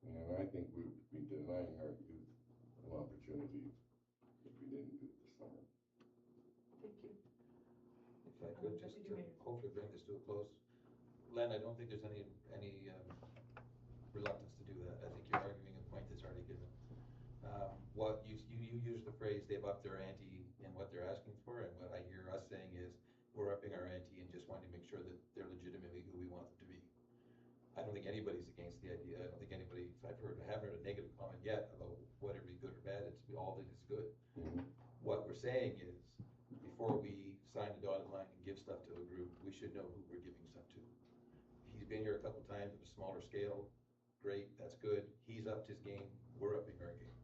Speaker 13: And I think we would be denying our youth an opportunity if we didn't do it this summer.
Speaker 4: Thank you.
Speaker 2: If I could just hopefully bring this to a close. Len, I don't think there's any reluctance to do that. I think you're arguing a point that's already given. What you use the phrase they've upped their ante in what they're asking for, and what I hear us saying is we're upping our ante and just wanting to make sure that they're legitimately who we want them to be. I don't think anybody's against the idea. I don't think anybody, I haven't heard a negative comment yet about whether it be good or bad. We all think it's good.
Speaker 13: Mm-hmm.
Speaker 2: What we're saying is, before we sign the dotted line and give stuff to a group, we should know who we're giving stuff to. He's been here a couple times at a smaller scale. Great, that's good. He's upped his game. We're upping our game.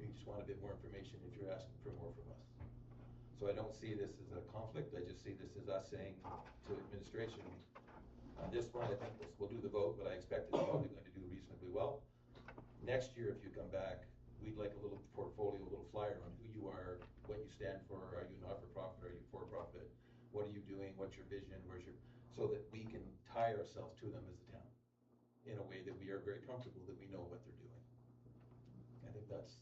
Speaker 2: We just want a bit more information if you're asking for more from us. So I don't see this as a conflict. I just see this as us saying to administration, on this one, I think we'll do the vote, but I expect it's probably going to do reasonably well. Next year, if you come back, we'd like a little portfolio, a little flyer on who you are, what you stand for. Are you not-for-profit? Are you for-profit? What are you doing? What's your vision? So that we can tie ourselves to them as a town in a way that we are very comfortable that we know what they're doing. I think that's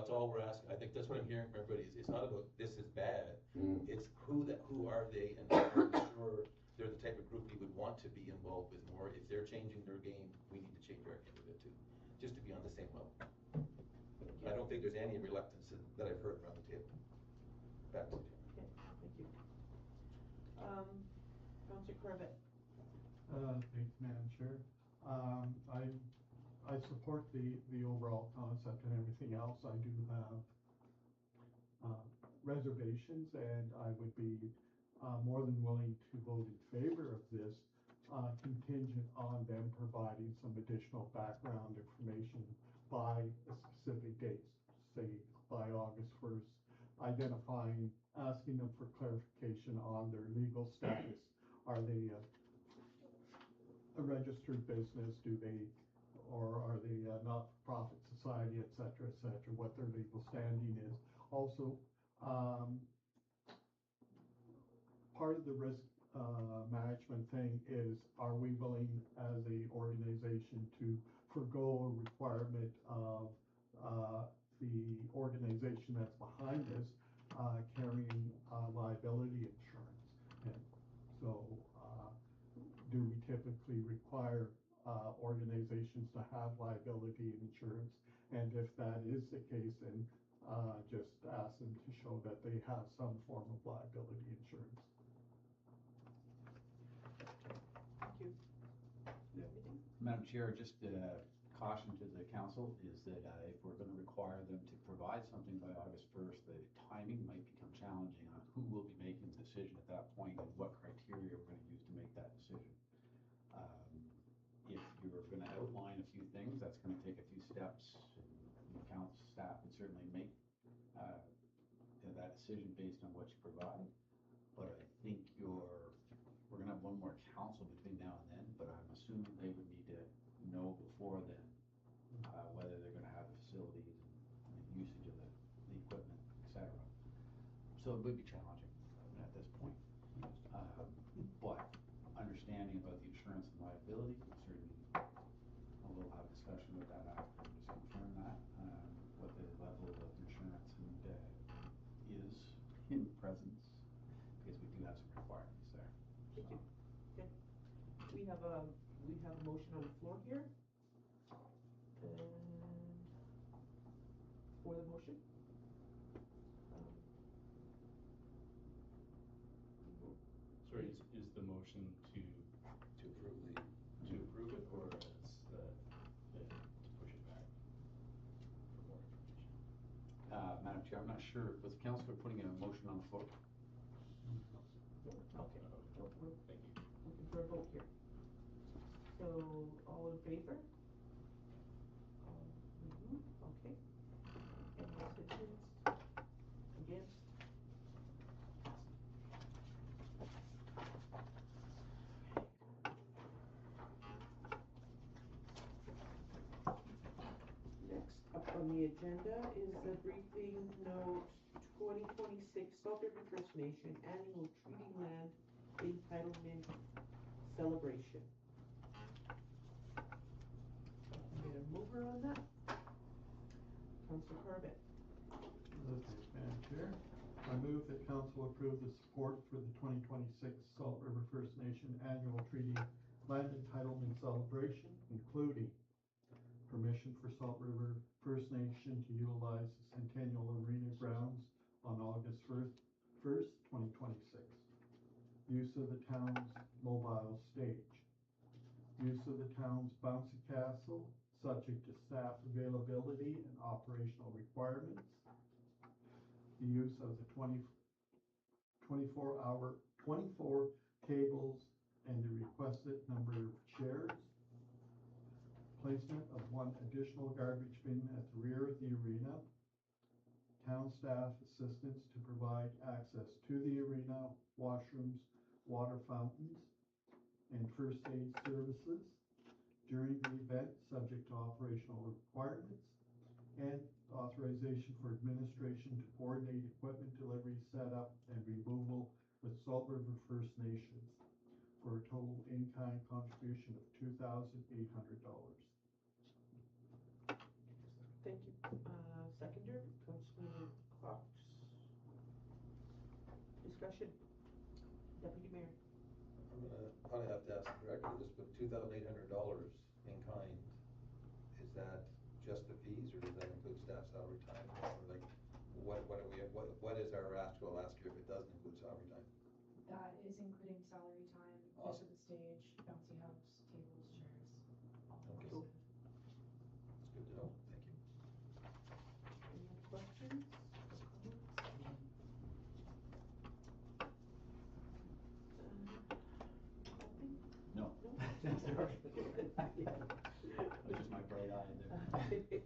Speaker 2: all we're asking. I think that's what I'm hearing from everybody. It's not about this is bad. It's who are they, and I'm sure they're the type of group we would want to be involved with more. If they're changing their game, we need to change our game a bit too, just to be on the same level. I don't think there's any reluctance that I've heard around the table. Back to you.
Speaker 4: Okay, thank you. Councilor Corbett.
Speaker 12: Thanks, Madam Chair. I support the overall concept and everything else. I do have reservations, and I would be more than willing to vote in favor of this, contingent on them providing some additional background information by a specific date, say by August 1st, asking them for clarification on their legal status. Are they a registered business? Or are they a not-for-profit society, et cetera, what their legal standing is. Also, part of the risk management thing is, are we willing as a organization to forgo a requirement of the organization that's behind this carrying liability insurance? And so do we typically require organizations to have liability insurance? And if that is the case, then just ask them to show that they have some form of liability insurance.
Speaker 4: Thank you.
Speaker 10: Madam Chair, just caution to the council is that if we're going to require them to provide something by August 1st, the timing might become challenging on who will be making the decision at that point and what criteria we're going to use to make that decision. If you're going to outline a few things, that's going to take a few steps. And the council staff would certainly make that decision based on what you provide. But I think we're going to have one more council between now and then, but I'm assuming they would need to know before then whether they're going to have the facilities and the usage of the equipment, etc. So it would be challenging at this point. But understanding about the insurance and liability, certainly we'll have a discussion with that after and just confirm that, what the level of insurance is in presence, because we do have some requirements there.
Speaker 4: Thank you. Okay. We have a motion on the floor here. And for the motion.
Speaker 9: Sorry, is the motion to approve it, or is to push it back for more information?
Speaker 10: Madam Chair, I'm not sure. Was the councillor putting a motion on the floor?
Speaker 4: Okay.
Speaker 9: Thank you.
Speaker 4: for a vote here. So, all in favor? Okay. Any abstentions? Against? Next up on the agenda is the briefing note 2026 Salt River First Nation Annual Treaty Land Entitlement Celebration. Get a mover on that? Councilor Corbett.
Speaker 12: Okay, Madam Chair. I move that council approve the support for the 2026 Salt River First Nation Annual Treaty Land Entitlement Celebration, including permission for Salt River First Nation to utilize the Centennial Arena grounds on August 1st, 2026. Use of the town's mobile stage. Use of the town's bouncy castle, subject to staff availability and operational requirements. The use of the 24 tables and the requested number of chairs. Placement of one additional garbage bin at the rear of the arena. Town staff assistance to provide access to the arena, washrooms, water fountains, and first aid services during the event, subject to operational requirements, and authorization for administration to coordinate equipment delivery, setup, and removal with Salt River First Nations for a total in-kind contribution of $2,800.
Speaker 4: Thank you. Seconder, Councilor Cox. Discussion. Deputy Mayor.
Speaker 2: I'm gonna probably have to ask the director this, but $2,800 in kind, is that just the fees, or does that include staff salary time, or like, what is our ask to last year if it doesn't include salary time?
Speaker 11: That is including salary time, use
Speaker 2: Awesome.
Speaker 11: of the stage, bouncy house, tables, chairs, all
Speaker 2: Okay.
Speaker 11: inclusive.
Speaker 2: It's good to know, thank you.
Speaker 4: Any other questions or comments? Nothing?
Speaker 10: No.
Speaker 4: No?
Speaker 10: Which is my bright eye there.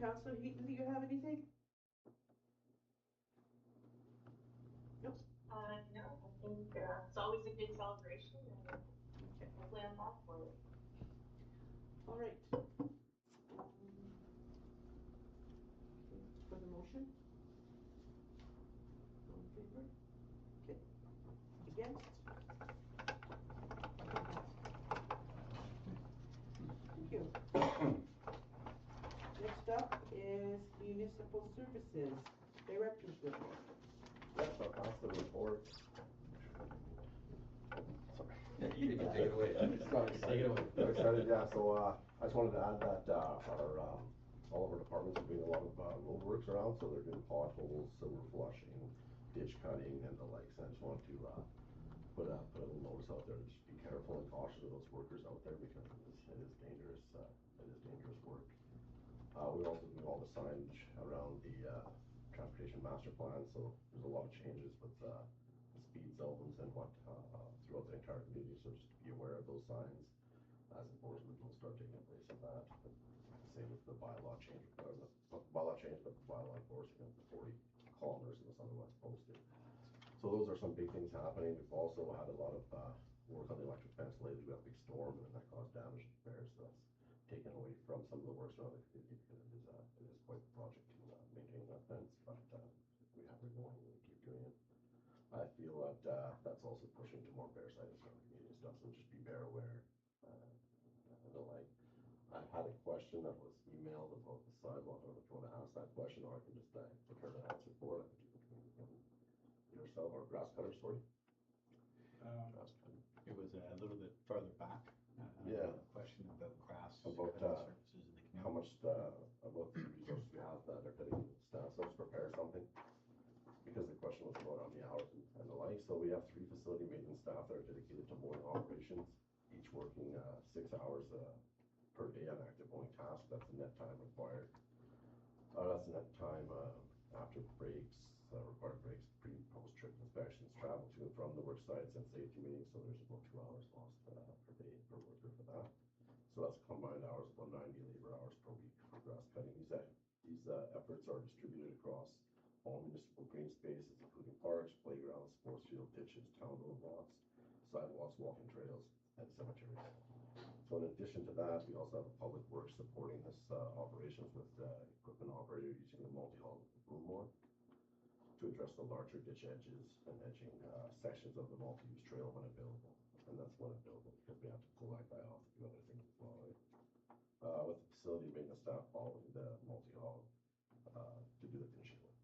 Speaker 4: Councilor Heaton, do you have anything? Nope.
Speaker 1: No, I think, it's always a good celebration and
Speaker 4: Okay.
Speaker 1: hopefully I'm back for it.
Speaker 4: All right. For the motion? All in favor? Okay. Against? Thank you. Next up is Municipal Services Director's Report.
Speaker 14: Yes, I'll pass the report. Sorry.
Speaker 2: You can take it away.
Speaker 14: Just got excited. Got excited, yeah, so, I just wanted to add that, all of our departments are doing a lot of, road works around, so they're doing potholes, silver flushing, ditch cutting and the likes, and I just wanted to, put a little notice out there to just be careful and cautious of those workers out there, because it is dangerous work. We're also doing all the signage around the, transportation master plan, so there's a lot of changes with, the speed zones and what, throughout the entire community, so just be aware of those signs as enforcement will start taking place of that. But same with the bylaw change, but the bylaw enforcing of the 40 kilometers in the southern west posted. So those are some big things happening. We've also had a lot of, work on the electric fence lately. We had a big storm and that caused damage to bears, so that's taken away from some of the works around the community, because it is quite the project to maintain that fence, but we have it going and we keep doing it. I feel that that's also pushing to more bear sightings around the community and stuff, so just be bear aware. And the like. I had a question that was emailed about the sidewalk. I don't know if you want to ask that question, or I can just prepare an answer for it. Yourself or grass cutter, sorry. Grass cutter.
Speaker 10: It was a little bit farther back.
Speaker 14: Yeah.
Speaker 10: A question about grass
Speaker 14: About,
Speaker 10: cutting surfaces in the community.
Speaker 14: How much about the resources we have that are getting staff, so let's prepare something. Because the question was about on the hours and the like, so we have 3 facility maintenance staff that are dedicated to morning operations, each working 6 hours per day on active mowing tasks. That's the net time required. That's the net time after breaks, required breaks, pre and post-trip inspections, travel to and from the work sites and safety meetings, so there's about 2 hours lost per day per worker for that. So that's combined hours, about 90 labor hours per week for grass cutting. These efforts are distributed across all municipal green spaces, including parks, playgrounds, sports field, ditches, town road lots, sidewalks, walking trails, and cemeteries. So in addition to that, we also have a public works supporting this operations with equipment operator using the multi-haul boom mower to address the larger ditch edges and edging sections of the multi-use trail when available. And that's when available because we have to pull that guy off to do other things as well, right? With the facility maintenance staff following the multi-haul to do the finishing work.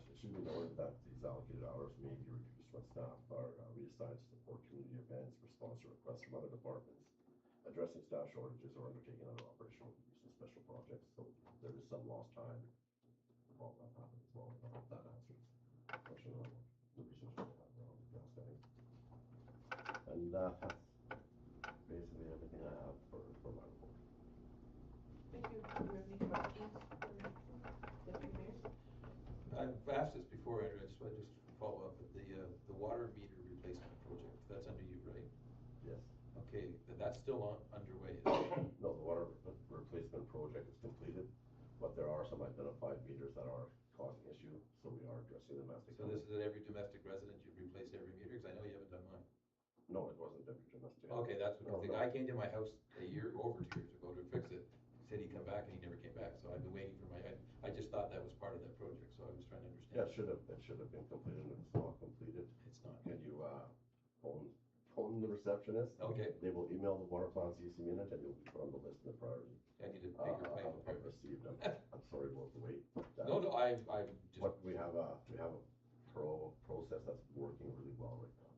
Speaker 14: It should be noted that these allocated hours may be reduced when staff are reassigned to support community events, response to requests from other departments, addressing staff shortages, or undertaking other operational reviews and special projects. So there is some lost time while that happens as well. I hope that answers the question on the research that I have around the gas study. And that's basically everything I have for my report.
Speaker 4: Thank you. Do you have any questions for Deputy Mayor?
Speaker 2: I've asked this before, Andrew, I just follow up with the water meter replacement project, that's under you, right?
Speaker 14: Yes.
Speaker 2: Okay, that's still underway, is it?
Speaker 14: No, the water replacement project is completed, but there are some identified meters that are causing issue, so we are addressing them as they
Speaker 2: So
Speaker 14: come.
Speaker 2: this is at every domestic resident, you replace every meter, because I know you haven't done mine.
Speaker 14: No, it wasn't every domestic.
Speaker 2: Okay, that's what
Speaker 14: No,
Speaker 2: the
Speaker 14: no.
Speaker 2: guy came to my house over 2 years ago to fix it, said he'd come back and he never came back, so I've been waiting for I just thought that was part of that project, so I was trying to understand.
Speaker 14: Yeah, it should have been completed, and if it's not completed.
Speaker 2: It's not.
Speaker 14: Can you, phone the receptionist?
Speaker 2: Okay.
Speaker 14: They will email the water plant CC minute, and you'll be put on the list in the priority.
Speaker 2: I need a bigger pipe.
Speaker 14: I've received them. I'm sorry about the wait.
Speaker 2: No, I just.
Speaker 14: But we have a process that's working really well right now.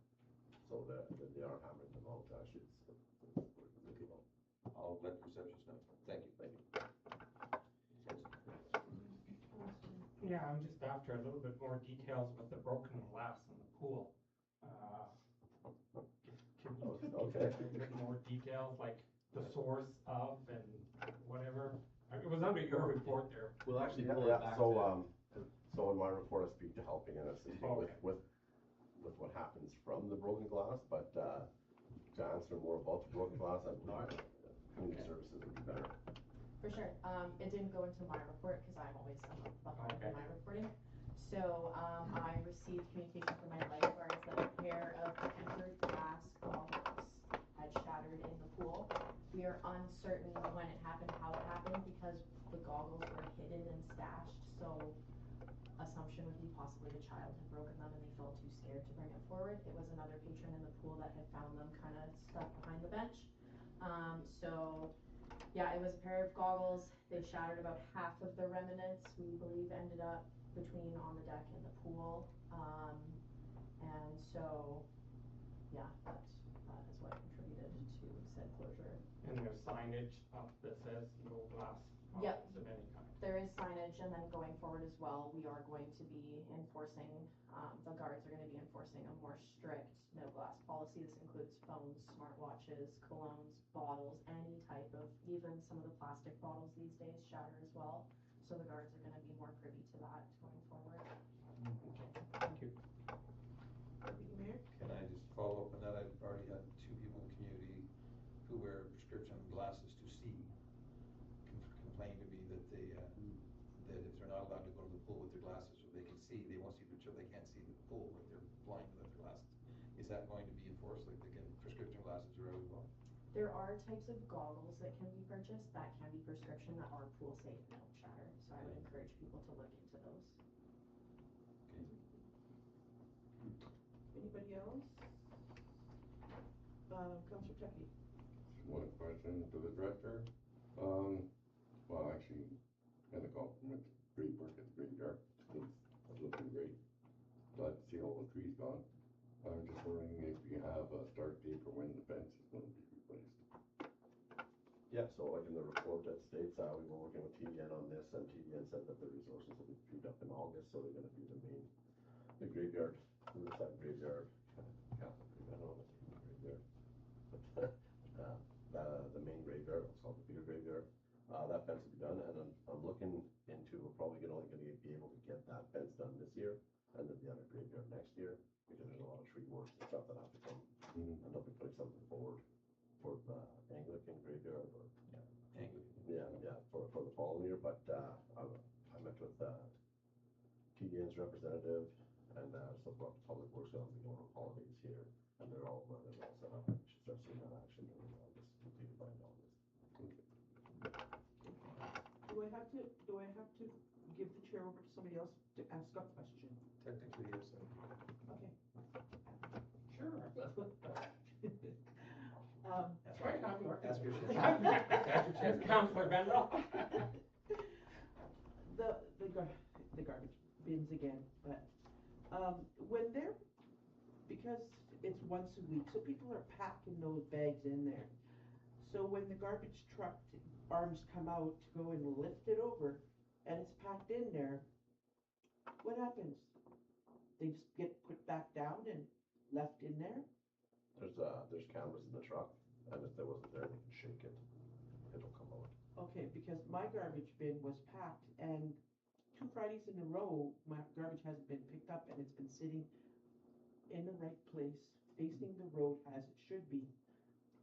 Speaker 14: So that they are hammering them out, actually, it's working really well.
Speaker 2: I'll let the receptionist know. Thank you.
Speaker 14: Thank you.
Speaker 8: Yeah, I'm just after a little bit more details with the broken glass in the pool. Can you
Speaker 14: Okay.
Speaker 8: give me a bit more details, like the source of and whatever? It was under your report there.
Speaker 14: We'll actually pull it back. So in my report, I speak to helping and assisting with what happens from the broken glass, but to answer more about the broken glass, I believe community services would be better.
Speaker 11: For sure. It didn't go into my report because I'm always a month behind in my reporting. So I received communication from my lifeguards that a pair of tempered glass goggles had shattered in the pool. We are uncertain when it happened, how it happened, because the goggles were hidden and stashed. So assumption would be possibly the child had broken them and they felt too scared to bring it forward. It was another patron in the pool that had found them kind of stuck behind the bench. So yeah, it was a pair of goggles. They shattered about half of the remnants, we believe, ended up between on the deck and the pool. And so, yeah, that is what contributed to said closure.
Speaker 8: And there's signage up that says no glass
Speaker 11: Yep.
Speaker 8: bottles of any kind.
Speaker 11: There is signage, and then going forward as well, we are going to be enforcing, the guards are gonna be enforcing a more strict no glass policy. This includes phones, smartwatches, colognes, bottles, any type of, even some of the plastic bottles these days shatter as well. So the guards are gonna be more privy to that going forward.
Speaker 8: Thank you.
Speaker 4: Deputy Mayor?
Speaker 2: Can I just follow up on that? I've already had 2 people in the community who wear prescription glasses to see complain to me that that if they're not allowed to go to the pool with their glasses so they can see, they won't see the they can't see the pool if they're blind without their glasses. Is that going to be enforced, like prescription glasses are out as well?
Speaker 11: There are types of goggles that can be purchased that can be prescription that are pool safe and don't shatter. So I would encourage people to look into those.
Speaker 4: Anybody else? Councilor Tucky.
Speaker 13: One question to the director. Well, actually, and a compliment. Great work at the graveyard. It's looking great. Glad to see all the trees gone. I'm just wondering if you have a start date for when the fence is going to be replaced.
Speaker 14: Yeah, so like in the report that states, we were working with TDN on this, and TDN said that the resources will be freed up in August, so they're gonna do the graveyard, Riverside graveyard, Catholic graveyard, I don't know if it's a graveyard. But, the main graveyard, what's called the bigger graveyard, that fence will be done, and I'm looking into, we're probably only gonna be able to get that fence done TDN's representative, and so about Public Works gonna be going on holidays here, and they're all set up. We should start seeing that action in August, completed by August.
Speaker 4: Do I have to give the chair over to somebody else to ask a question?
Speaker 2: Technically, yes.
Speaker 4: Okay.
Speaker 8: Sure.
Speaker 4: That's
Speaker 8: right, I'm working.
Speaker 2: Ask your
Speaker 8: Yes, Councilor Bendel.
Speaker 4: The garbage bins again, but, when they're, because it's once a week, so people are packing those bags in there. So when the garbage truck arms come out to go and lift it over, and it's packed in there, what happens? They just get put back down and left in there?
Speaker 14: There's cameras in the truck, and if there wasn't there, they can shake it. It'll come out.
Speaker 4: Okay, because my garbage bin was packed, and 2 Fridays in a row, my garbage hasn't been picked up, and it's been sitting in the right place, facing the road as it should be.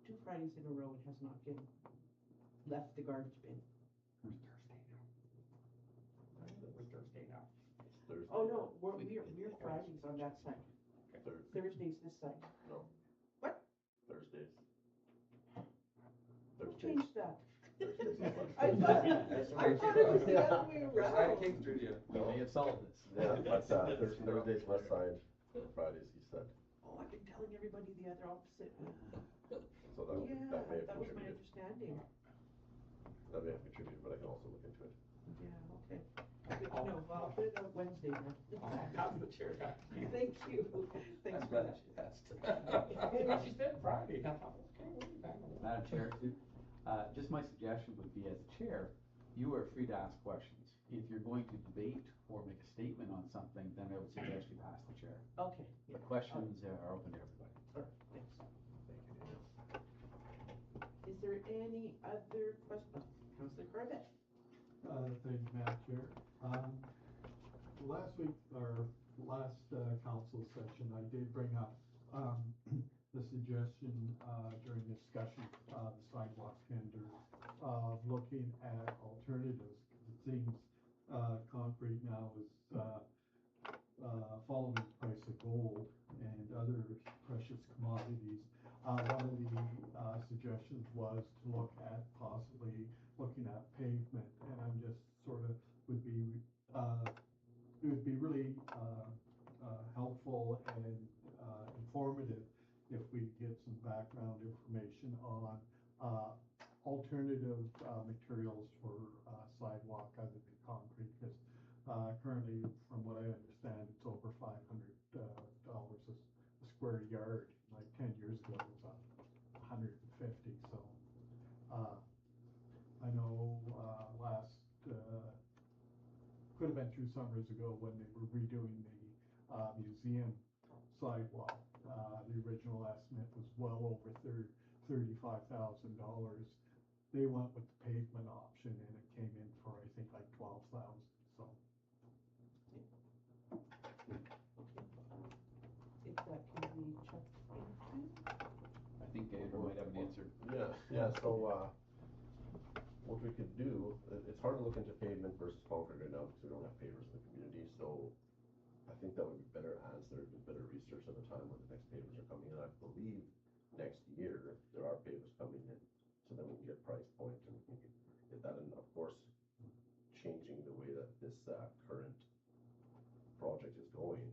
Speaker 4: 2 Fridays in a row, it has not been left the garbage bin.
Speaker 8: Who's Thursday now?
Speaker 14: It's Thursday.
Speaker 4: Oh, no, we're Fridays on that side. Thursdays this side.
Speaker 14: No.
Speaker 4: What?
Speaker 14: Thursdays.
Speaker 4: Who changed that?
Speaker 14: I
Speaker 4: thought it was the other way around.
Speaker 2: King Street, yeah.
Speaker 10: We may have solved this.
Speaker 14: Yeah, but Thursdays west side, Fridays east side.
Speaker 4: Oh, I've been telling everybody the other opposite.
Speaker 14: So that may have
Speaker 4: That was my
Speaker 14: contributed.
Speaker 4: understanding.
Speaker 14: That may have contributed, but I can also look into it.
Speaker 4: Yeah, okay. Good to know. Well, I'll put it out Wednesday then.
Speaker 8: How's the chair?
Speaker 4: Thank you. Thanks for that.
Speaker 8: She said Friday.
Speaker 10: Madam Chair, just my suggestion would be, as a chair, you are free to ask questions. If you're going to debate or make a statement on something, then I would suggest you pass the chair.
Speaker 4: Okay.
Speaker 10: The questions are open to everybody.
Speaker 4: All right, thanks. Is there any other questions? Councilor Corbett?
Speaker 12: Thank you, Madam Chair. Last week, or last council session, I did bring up the suggestion during discussion of the sidewalk tender of looking at alternatives. It seems concrete now is following the price of gold and other precious commodities. One of the suggestions was to look at possibly looking at pavement, and I'm just sort of it would be really helpful and informative if we get some background information on alternative materials for sidewalk other than concrete, because currently, from what I understand, it's over $500 a square yard. Like 10 years ago, it was 150. So I know last could have been 2 summers ago when they were redoing the museum sidewalk. The original estimate was well over $35,000. They went with the pavement option, and it came in for, I think, like $12,000. So.
Speaker 4: If that can be checked into.
Speaker 10: I think Gabriel might have an answer.
Speaker 14: Yeah, so, what we could do, it's hard to look into pavement versus concrete right now because we don't have pavers in the community, so I think that would be better answered with better research at the time when the next pavers are coming in. I believe next year there are pavers coming in, so then we can get price point and we can get that, and of course, changing the way that this current project is going,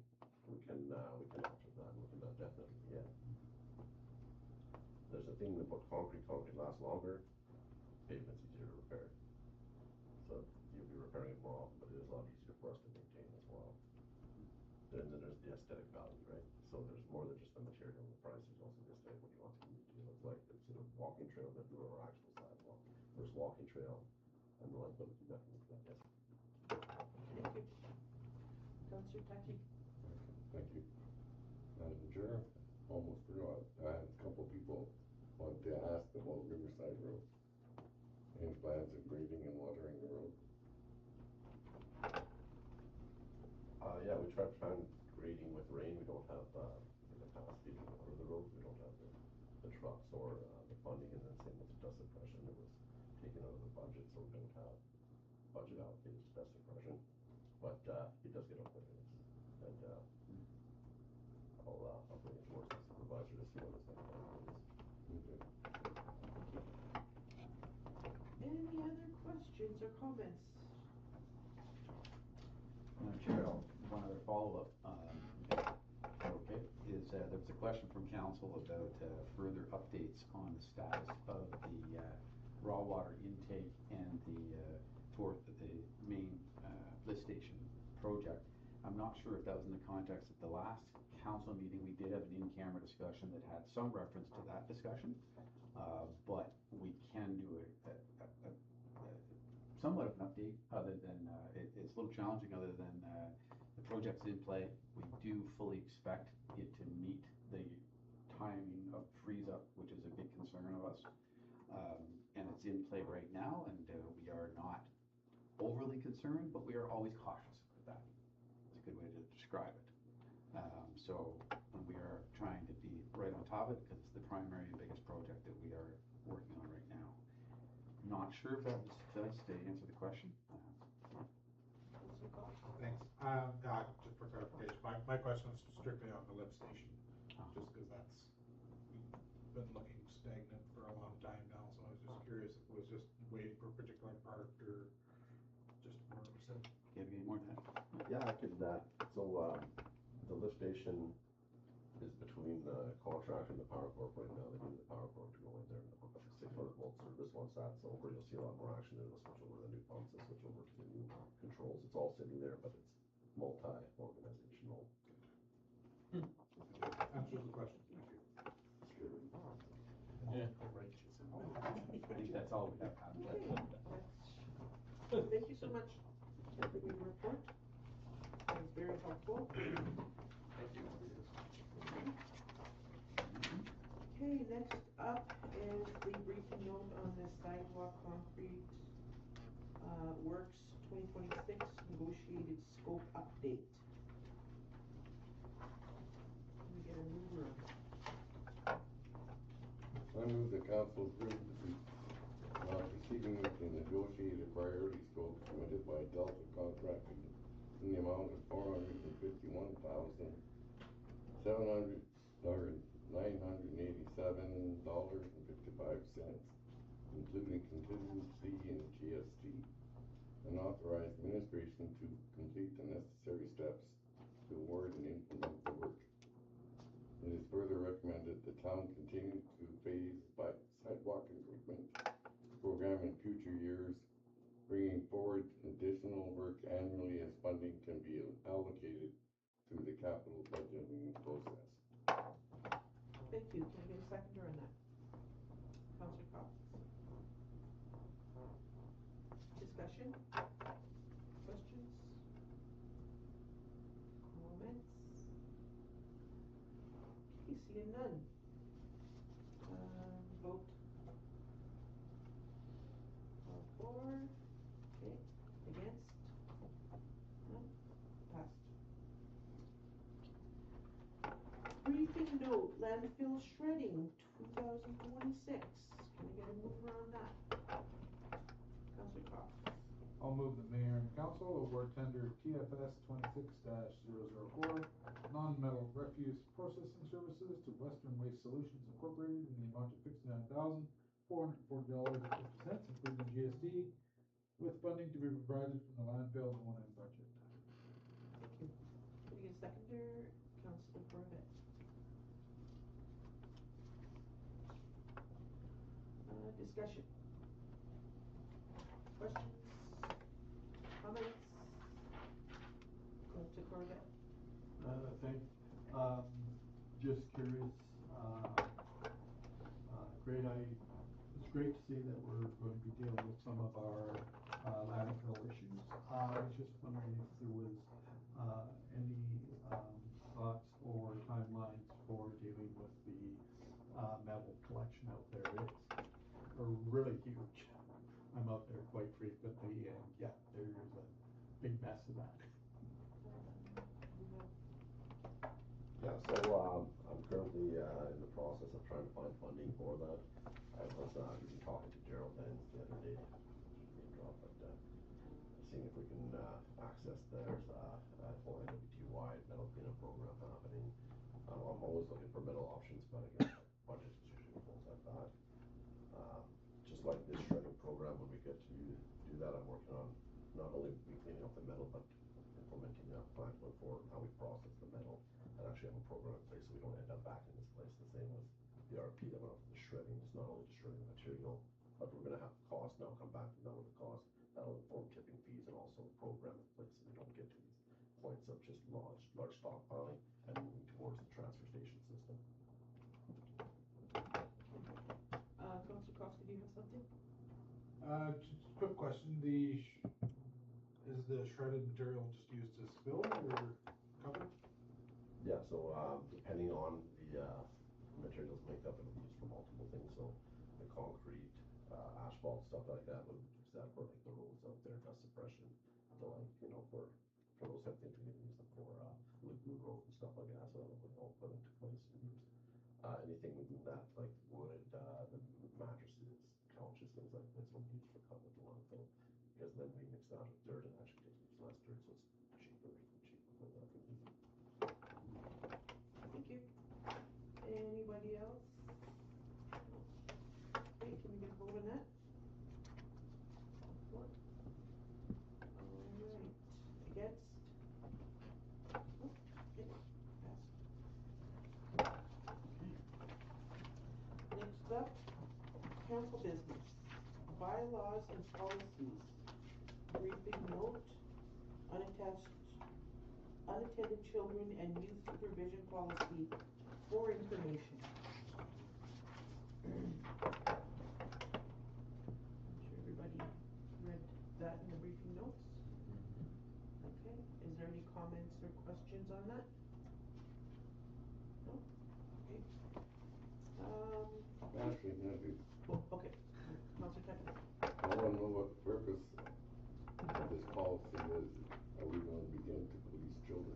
Speaker 14: we can alter that, we can definitely, yeah. There's a thing about concrete lasts longer, pavement's easier to repair. So you'll be repairing it more often, but it is a lot easier for us to maintain as well. Then there's the aesthetic value, right? So there's more than just the material and the price, there's also the aesthetic, what you want the community to look like, the sort of walking trail that do our actual sidewalk. There's walking trail and the like, but we can definitely look at that.
Speaker 4: Thank you. Councilor Taki?
Speaker 13: Thank you. Madam Chair, almost forgot, I had a couple people want to ask about Riverside Road. Any plans of grading and watering the road?
Speaker 14: Yeah, we tried grading with rain. We don't have the capacity to water the roads. We don't have the trucks or the funding, and then same with the dust suppression. It was taken out of the budget, so we don't have budget allocated to dust suppression. But it does get up there.
Speaker 4: questions or comments?
Speaker 10: Chair, one other follow-up, okay, is, there was a question from council about further updates on the status of the raw water intake and the main lift station project. I'm not sure if that was in the context of the last council meeting. We did have an in-camera discussion that had some reference to that discussion, but we can do a somewhat of an update, other than, it's a little challenging, other than the project's in play. We do fully expect it to meet the timing of freeze-up, which is a big concern of us. And it's in play right now, and we are not overly concerned, but we are always cautious about that. It's a good way to describe it. So we are trying to be right on top of it, because it's the primary and biggest project that we are working on right now. Not sure if that does to answer the question.
Speaker 5: Thanks. Just for clarification, my question was strictly on the lift station, just because we've been looking stagnant for a long time now, so I was just curious if it was just waiting for a particular part or just more of a set.
Speaker 10: Give me more than that.
Speaker 14: Yeah, I could, the lift station is between the contract and the power corp right now. They need the power corp to go in there and hook up the 600 volt service. Once that's over, you'll see a lot more action. They'll switch over to the new pumps, they'll switch over to the new controls. It's all sitting there, but it's multi-organizational.
Speaker 5: Answers the question, thank you.
Speaker 10: Yeah. I think that's all we have.
Speaker 4: Thank you so much for your report. That was very helpful.
Speaker 2: Thank you.
Speaker 4: Okay, next up is the briefing note on the sidewalk concrete works 2026 negotiated scope update. Can we get a mover on that?
Speaker 13: I move the council approve proceeding with the negotiated priority scope submitted by Delta Contracting in the amount of $451,987.55, including contingency and GST, and authorize administration to complete the necessary steps to award and implement the work. It is further recommended the town continue to phase by sidewalk improvement program in future years, bringing forward additional work annually as funding can be allocated through the capital budgeting process.
Speaker 4: Thank you. Can I get a seconder on that? Councillor Cox? Discussion? Questions? Comments? Okay, seeing none. Vote. All for? Okay. Against? None? Passed. Briefing note, landfill shredding 2026. Can I get a mover on that? Councillor Cox.
Speaker 5: I'll move the mayor and council award tender TFS 26-004 non-metal refuse processing services to Western Waste Solutions Incorporated in the amount of $59,440.50, including GST, with funding to be provided from the landfill's O&M budget.
Speaker 4: Thank you. Can I get a seconder? Councillor Corbett. Discussion. Questions? Comments? Councillor Corbett.
Speaker 12: Thanks. Just curious, it's great to see that we're going to be dealing with some of our landfill issues. I was just wondering if there was any thoughts or timelines for dealing with the metal collection out there. It's really huge. I'm out there quite frequently, and yeah, there's a big mess of that.
Speaker 14: Yeah, so I'm currently in the process of trying to find funding for that. I was even talking to Gerald Benz the other day, seeing if we can access there's a whole NWT-wide metal cleanup program happening. I'm always looking for metal options, but again, budget is usually pulls at that. Just like this shredding program, when we get to do that, I'm working
Speaker 5: Just a quick question, is the shredded material just used to spill or cover?
Speaker 14: Yeah, so, depending on the, materials makeup, it'll be used for multiple things, so the concrete, asphalt, stuff like that, would use that for like the roads out there, dust suppression. So like, for those type of things, we can use them for, lagoon road and stuff like that, so that would all put into place and use. Anything that, like wood, the mattresses, couches, things like this, will be used for cover to landfill. Because then we mix that with dirt and actually just use less dirt, so it's cheaper for that.
Speaker 4: Thank you. Anybody else? Okay, can we get a vote on that? All right, against? Oh, okay, passed. Next up, council business, bylaws and policies, briefing note, unattended children and youth supervision policy for information. I'm sure everybody read that in the briefing notes. Okay, is there any comments or questions on that? No? Okay.
Speaker 13: Actually, no, dude.
Speaker 4: Oh, okay, Councilor Tucker.
Speaker 13: I wanna know what the purpose of this policy is. Are we gonna begin to police children?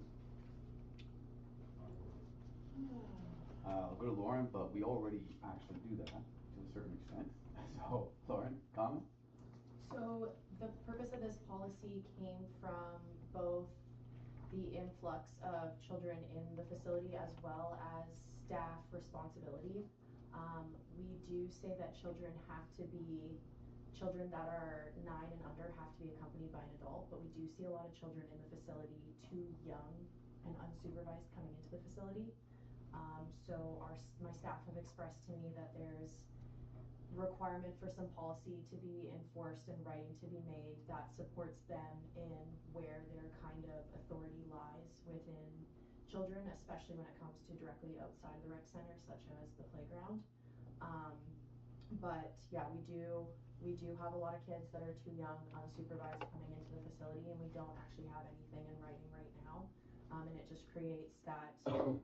Speaker 10: I'll go to Lauren, but we already actually do that to a certain extent. So, Lauren, comment?
Speaker 11: So the purpose of this policy came from both the influx of children in the facility as well as staff responsibility. We do say that children that are 9 and under have to be accompanied by an adult, but we do see a lot of children in the facility too young and unsupervised coming into the facility. So my staff have expressed to me that there's requirement for some policy to be enforced and writing to be made that supports them in where their kind of authority lies within children, especially when it comes to directly outside of the rec center, such as the playground. But yeah, we do have a lot of kids that are too young, unsupervised coming into the facility, and we don't actually have anything in writing right now. And it just creates that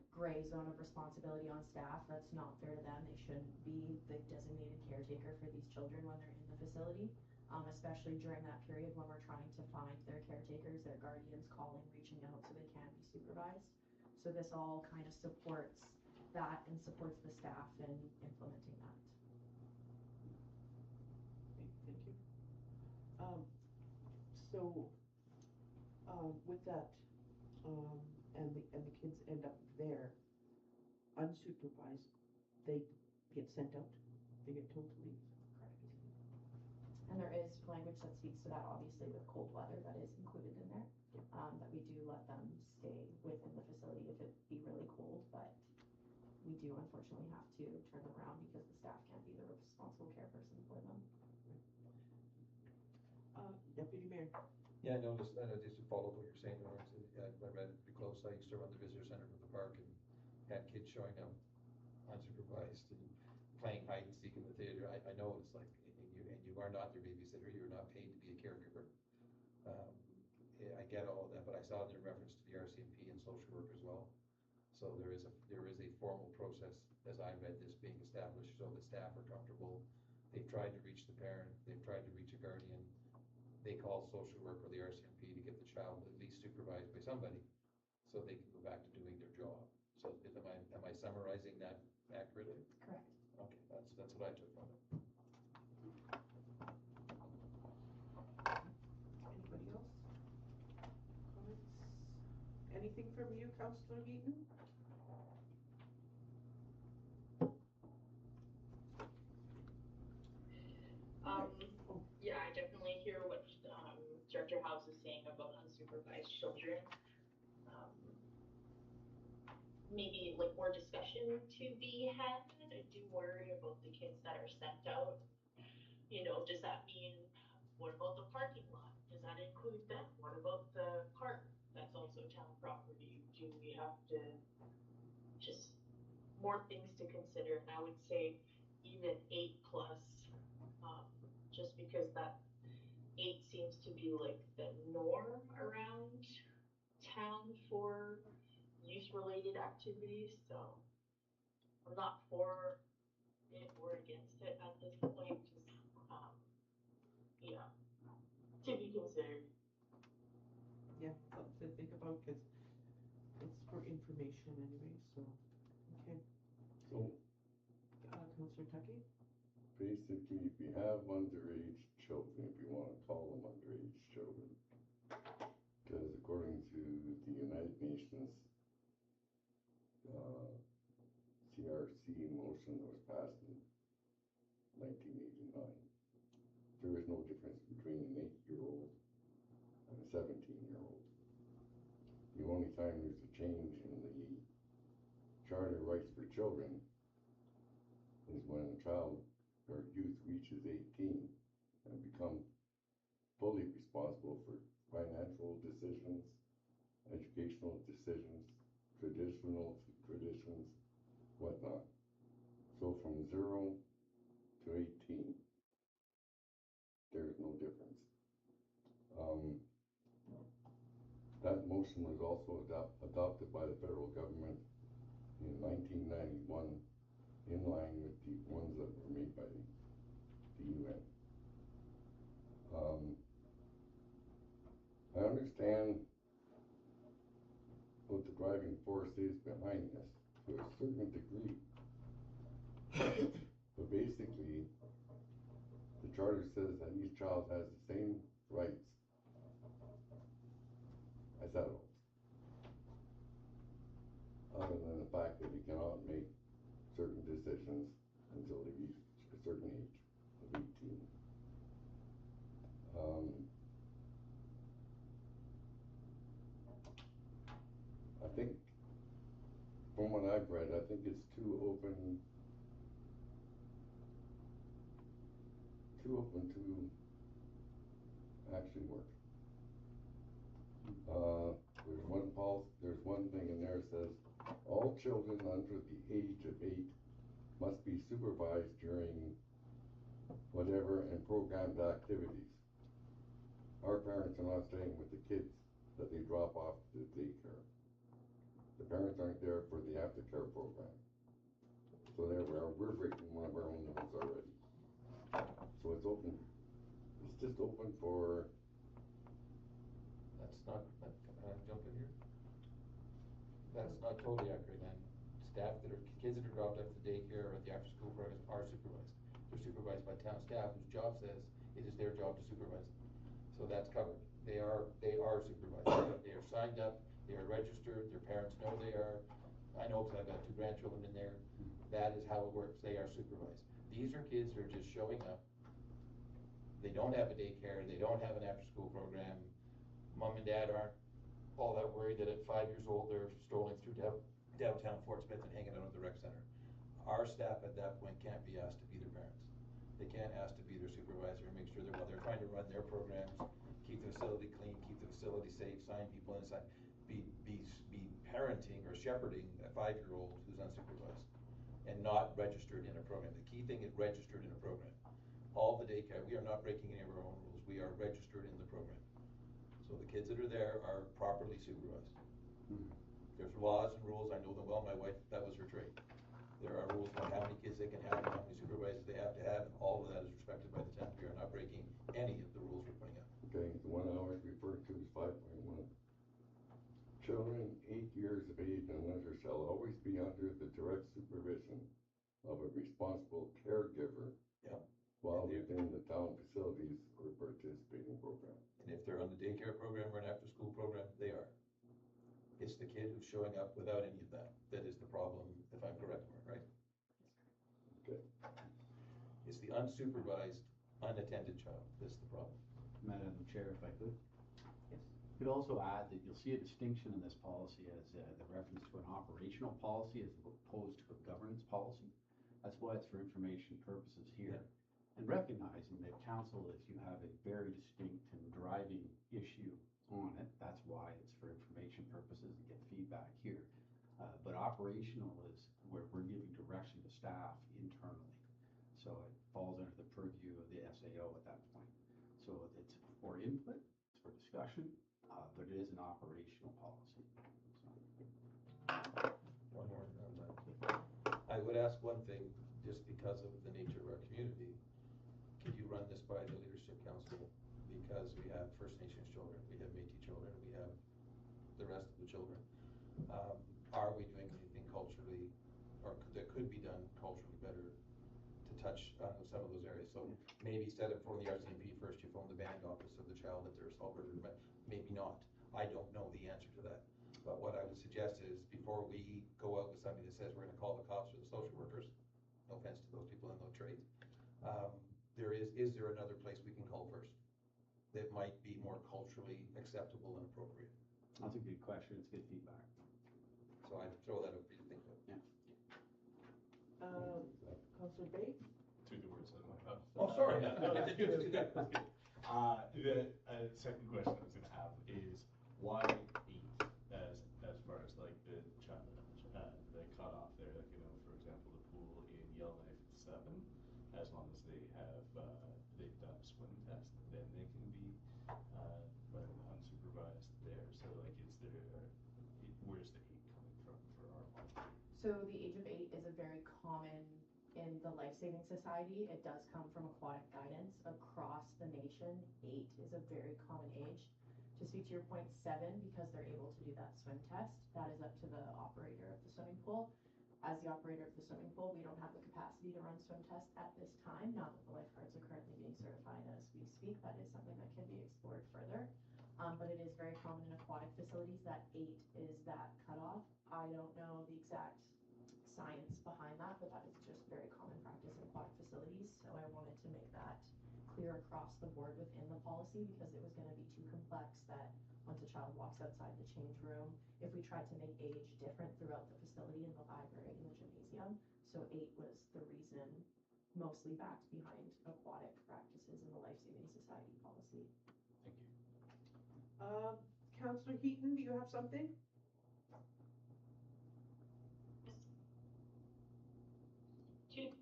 Speaker 11: gray zone of responsibility on staff that's not fair to them. They shouldn't be the designated caretaker for these children when they're in the facility, especially during that period when we're trying to find their caretakers, their guardians, calling, reaching out so they can be supervised. So this all kind of supports that and supports the staff in implementing that.
Speaker 4: Okay, thank you. So, with that, and the kids end up there unsupervised, they get sent out, they get told to leave.
Speaker 11: Correct. And there is language that speaks to that, obviously, with cold weather that is included in there. That we do let them stay within the facility if it be really cold, but we do unfortunately have to turn them around because the staff can't be the responsible care person for them.
Speaker 4: Deputy Mayor.
Speaker 2: Yeah, I noticed that. Just to follow up what you're saying, Lawrence, I read it pretty close. I used to run the visitor center from the park and had kids showing up unsupervised and playing hide and seek in the theater. I know it's like, and you are not their babysitter. You're not paid to be a caregiver. I get all of that, but I saw it in reference to the RCMP and social work as well. So there is a formal process, as I read this, being established so that staff are comfortable. They've tried to reach the parent. They've tried to reach a guardian. They call social work or the RCMP to get the child at least supervised by somebody so they can go back to doing their job. So am I summarizing that accurately?
Speaker 11: Correct.
Speaker 2: Okay, that's what I took from it.
Speaker 4: Anybody else? Comments? Anything from you, Councillor Heaton?
Speaker 1: Yeah, I definitely hear what Director House is saying about unsupervised children. Maybe like more discussion to be had. I do worry about the kids that are sent out. Does that mean, what about the parking lot? Does that include them? What about the park? That's also town property. Do we have to just more things to consider? And I would say even 8+ just because that 8 seems to be like the norm around town for youth-related activities, so I'm not for it or against it at this point, just, yeah, to be considered.
Speaker 4: Yeah, something to think about, cause it's for information anyway, so, okay.
Speaker 13: So
Speaker 4: Counselor Tucky?
Speaker 13: basically, if you have underage children, if you wanna call them underage children, because according to the United Nations, CRC motion that was passed in 1989, there is no difference between an 8-year-old and a 17-year-old. The only time there's a change in the Charter Rights for Children is when a child or youth reaches 18 and become fully responsible for financial decisions, educational decisions, traditions, whatnot. So from 0 to 18, there's no difference. That motion was also adopted by the federal government in 1991, in line with the ones that were made by the UN. I understand what the driving force is behind this to a certain degree. But basically, the charter says that each child has the same rights as adults, other than the fact that you cannot make certain decisions until they reach a certain age of 18. I think, from what I've read, I think it's too open to actually work. There's one thing in there that says, all children under the age of 8 must be supervised during whatever and programmed activities. Our parents are not staying with the kids that they drop off to the daycare. The parents aren't there for the aftercare program. So there we are, we're breaking one of our own rules already. So it's just open for.
Speaker 15: That's not, can I jump in here? That's not totally accurate, and kids that are dropped off at the daycare or at the after-school programs are supervised. They're supervised by town staff whose job says it is their job to supervise them. So that's covered. They are supervised. They are signed up, they are registered, their parents know they are. I know because I've got 2 grandchildren in there. That is how it works. They are supervised. These are kids who are just showing up. They don't have a daycare, they don't have an after-school program. Mom and dad aren't all that worried that at 5 years old they're strolling through downtown Fort Smith and hanging out at the rec center. Our staff at that point can't be asked to be their parents. They can't ask to be their supervisor and make sure that while they're trying to run their programs, keep the facility clean, keep the facility safe, sign people inside, be parenting or shepherding a 5-year-old who's unsupervised and not registered in a program. The key thing is registered in a program. All the daycare, we are not breaking any of our own rules. We are registered in the program. So the kids that are there are properly supervised. There's laws and rules, I know them well, my wife, that was her trade. There are rules on how many kids they can have and how many supervisors they have to have, and all of that is respected by the town. We are not breaking any of the rules we're putting out.
Speaker 13: Okay, the one I always refer to is 5.1. Children 8 years of age and under shall always be under the direct supervision of a responsible caregiver.
Speaker 15: Yeah.
Speaker 13: While within the town facilities or participating program.
Speaker 15: And if they're on the daycare program or an after-school program, they are. It's the kid who's showing up without any of that that is the problem, if I'm correct, Mark, right?
Speaker 13: Okay.
Speaker 15: It's the unsupervised, unattended child that's the problem.
Speaker 10: Madam Chair, if I could.
Speaker 4: Yes.
Speaker 10: Could also add that you'll see a distinction in this policy as the reference to an operational policy as opposed to a governance policy. That's why it's for information purposes here. And recognizing that council, if you have a very distinct and driving issue on it, that's why it's for information purposes and get feedback here. But operational is where we're giving direction to staff internally. So falls under the purview of the SAO at that point. So it's for input, it's for discussion, but it is an operational policy.
Speaker 15: One more on that. I would ask one thing, just because of the nature of our community, could you run this by the leadership council? Because we have First Nations children, we have Métis children, we have the rest of the children. Are we doing anything culturally, or that could be done culturally better to touch on some of those areas? So maybe instead of phoning the RCMP first, you phone the band office of the child that they're assaulted, or maybe not. I don't know the answer to that. But what I would suggest is, before we go out with something that says we're gonna call the cops or the social workers, no offense to those people in those trades, is there another place we can call first that might be more culturally acceptable and appropriate?
Speaker 10: That's a good question, it's good feedback.
Speaker 15: So I'd throw that up for you to think of.
Speaker 10: Yeah.
Speaker 4: Councillor Bates?
Speaker 9: Threw the words out of my mouth.
Speaker 15: Oh, sorry.
Speaker 9: Yeah, no, that's good, that's good, that's good. The second question I was gonna have is, why 8 as far as like the cutoff there? Like, you know, for example, the pool in Yellowknife, it's 7, as long as they have, they've done a swim test, then they can be, unsupervised there. So like, is there, where's the 8 coming from for our one?
Speaker 11: So the age of 8 is a very common in the Life Saving Society. It does come from aquatic guidance across the nation. 8 is a very common age. To speak to your point, 7, because they're able to do that swim test, that is up to the operator of the swimming pool. As the operator of the swimming pool, we don't have the capacity to run swim tests at this time. Now that the lifeguards are currently being certified as we speak, that is something that can be explored further. But it is very common in aquatic facilities that 8 is that cutoff. I don't know the exact science behind that, but that is just very common practice in aquatic facilities. So I wanted to make that clear across the board within the policy, because it was going to be too complex that once a child walks outside the change room, if we tried to make age different throughout the facility, in the library, in the gymnasium. So 8 was the reason, mostly backed behind aquatic practices in the Life Saving Society policy.
Speaker 9: Thank you.
Speaker 4: Councillor Heaton, do you have something?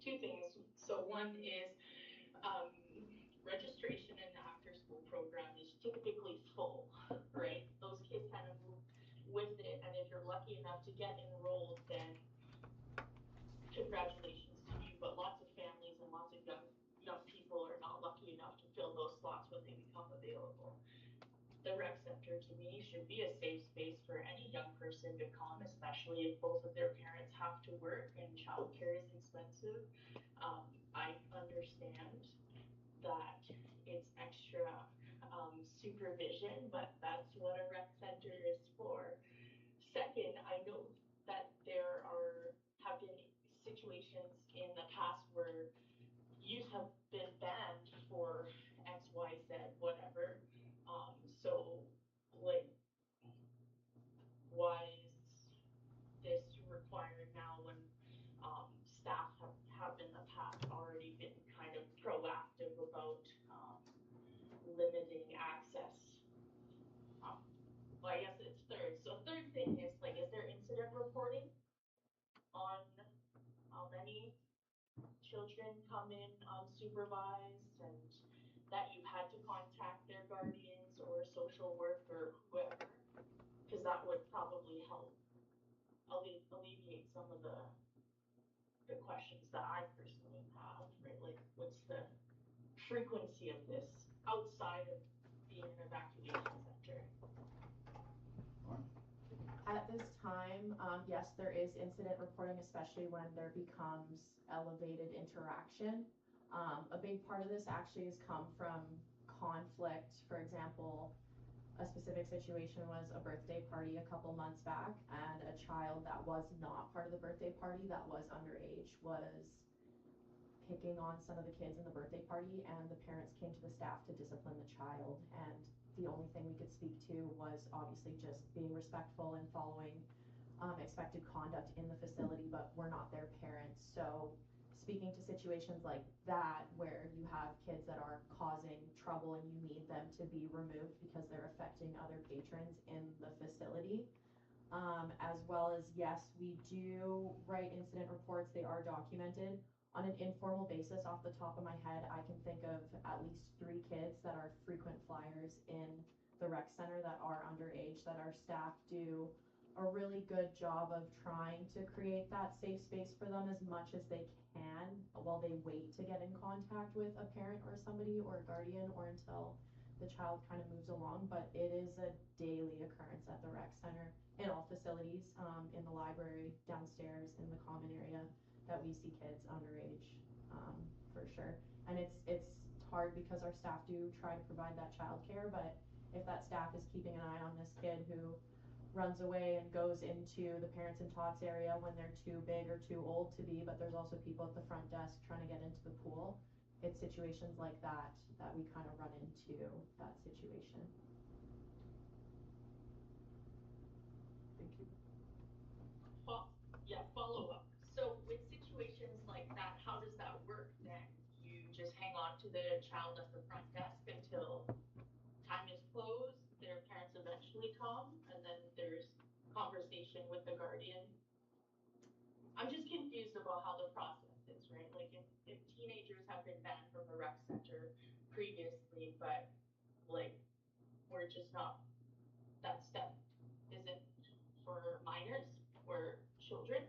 Speaker 1: Two things. So one is, registration in the after-school program is typically full, right? Those kids kind of move with it, and if you're lucky enough to get enrolled, then congratulations to you. But lots of families and lots of young people are not lucky enough to fill those slots when they become available. The rec center, to me, should be a safe space for any young person to come, especially if both of their parents have to work and childcare is expensive. I understand that it's extra supervision, but that's what a rec center is for. Second, I know that there have been situations in the past where youth have been banned for X, Y, Z, whatever. So, like, why is this required now when staff have in the past already been kind of proactive about limiting access? Well, I guess it's third. So third thing is, like, is there incident reporting on how many children come in unsupervised and that you've had to contact their guardians or social work or whoever? Because that would probably help alleviate some of the questions that I personally have, right? Like, what's the frequency of this outside of being an evacuation center?
Speaker 11: At this time, yes, there is incident reporting, especially when there becomes elevated interaction. A big part of this actually has come from conflict. For example, a specific situation was a birthday party a couple months back, and a child that was not part of the birthday party, that was underage, was picking on some of the kids in the birthday party, and the parents came to the staff to discipline the child. And the only thing we could speak to was obviously just being respectful and following expected conduct in the facility, but we're not their parents. So speaking to situations like that, where you have kids that are causing trouble and you need them to be removed because they're affecting other patrons in the facility, as well as, yes, we do write incident reports. They are documented. On an informal basis, off the top of my head, I can think of at least 3 kids that are frequent flyers in the rec center that are underage, that our staff do a really good job of trying to create that safe space for them as much as they can while they wait to get in contact with a parent or somebody or a guardian, or until the child kind of moves along. But it is a daily occurrence at the rec center, in all facilities, in the library, downstairs, in the common area, that we see kids underage, for sure. And it's hard because our staff do try to provide that childcare, but if that staff is keeping an eye on this kid who runs away and goes into the parents and tots area when they're too big or too old to be, but there's also people at the front desk trying to get into the pool, it's situations like that that we kind of run into that situation.
Speaker 4: Thank you.
Speaker 1: Follow up. So with situations like that, how does that work then? You just hang on to the child at the front desk until time is closed, their parents eventually come, and then there's conversation with the guardian? I'm just confused about how the process is, right? Like if teenagers have been banned from the rec center previously, but like we're just not, that step isn't for minors or children.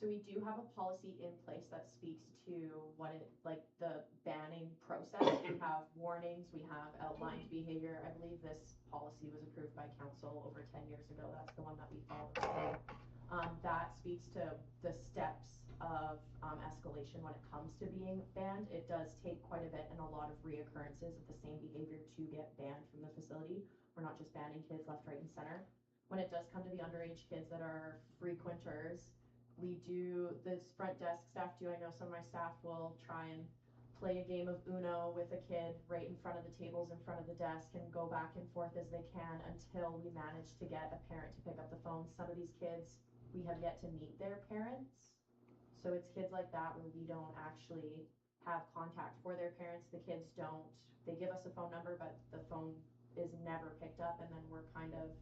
Speaker 11: So we do have a policy in place that speaks to what it, like the banning process. We have warnings, we have outlined behavior. I believe this policy was approved by council over 10 years ago. That's the one that we follow. That speaks to the steps of escalation when it comes to being banned. It does take quite a bit and a lot of reoccurrences of the same behavior to get banned from the facility. We're not just banning kids left, right, and center. When it does come to the underage kids that are frequenters, we do, this front desk staff do, I know some of my staff will try and play a game of Uno with a kid right in front of the tables, in front of the desk, and go back and forth as they can until we manage to get a parent to pick up the phone. Some of these kids, we have yet to meet their parents. So it's kids like that where we don't actually have contact for their parents. The kids don't, they give us a phone number, but the phone is never picked up, and then we're kind of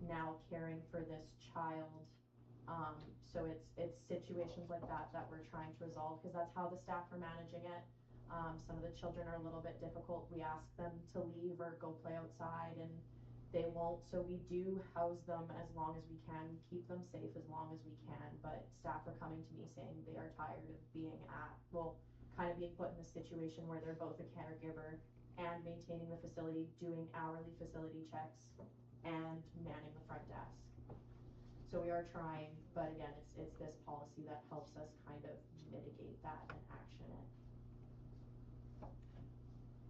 Speaker 11: now caring for this child. So it's situations like that that we're trying to resolve, because that's how the staff are managing it. Some of the children are a little bit difficult. We ask them to leave or go play outside, and they won't. So we do house them as long as we can. We keep them safe as long as we can. But staff are coming to me saying they are tired of being kind of being put in the situation where they're both a caregiver and maintaining the facility, doing hourly facility checks, and manning the front desk. So we are trying, but again, it's this policy that helps us kind of mitigate that and action it.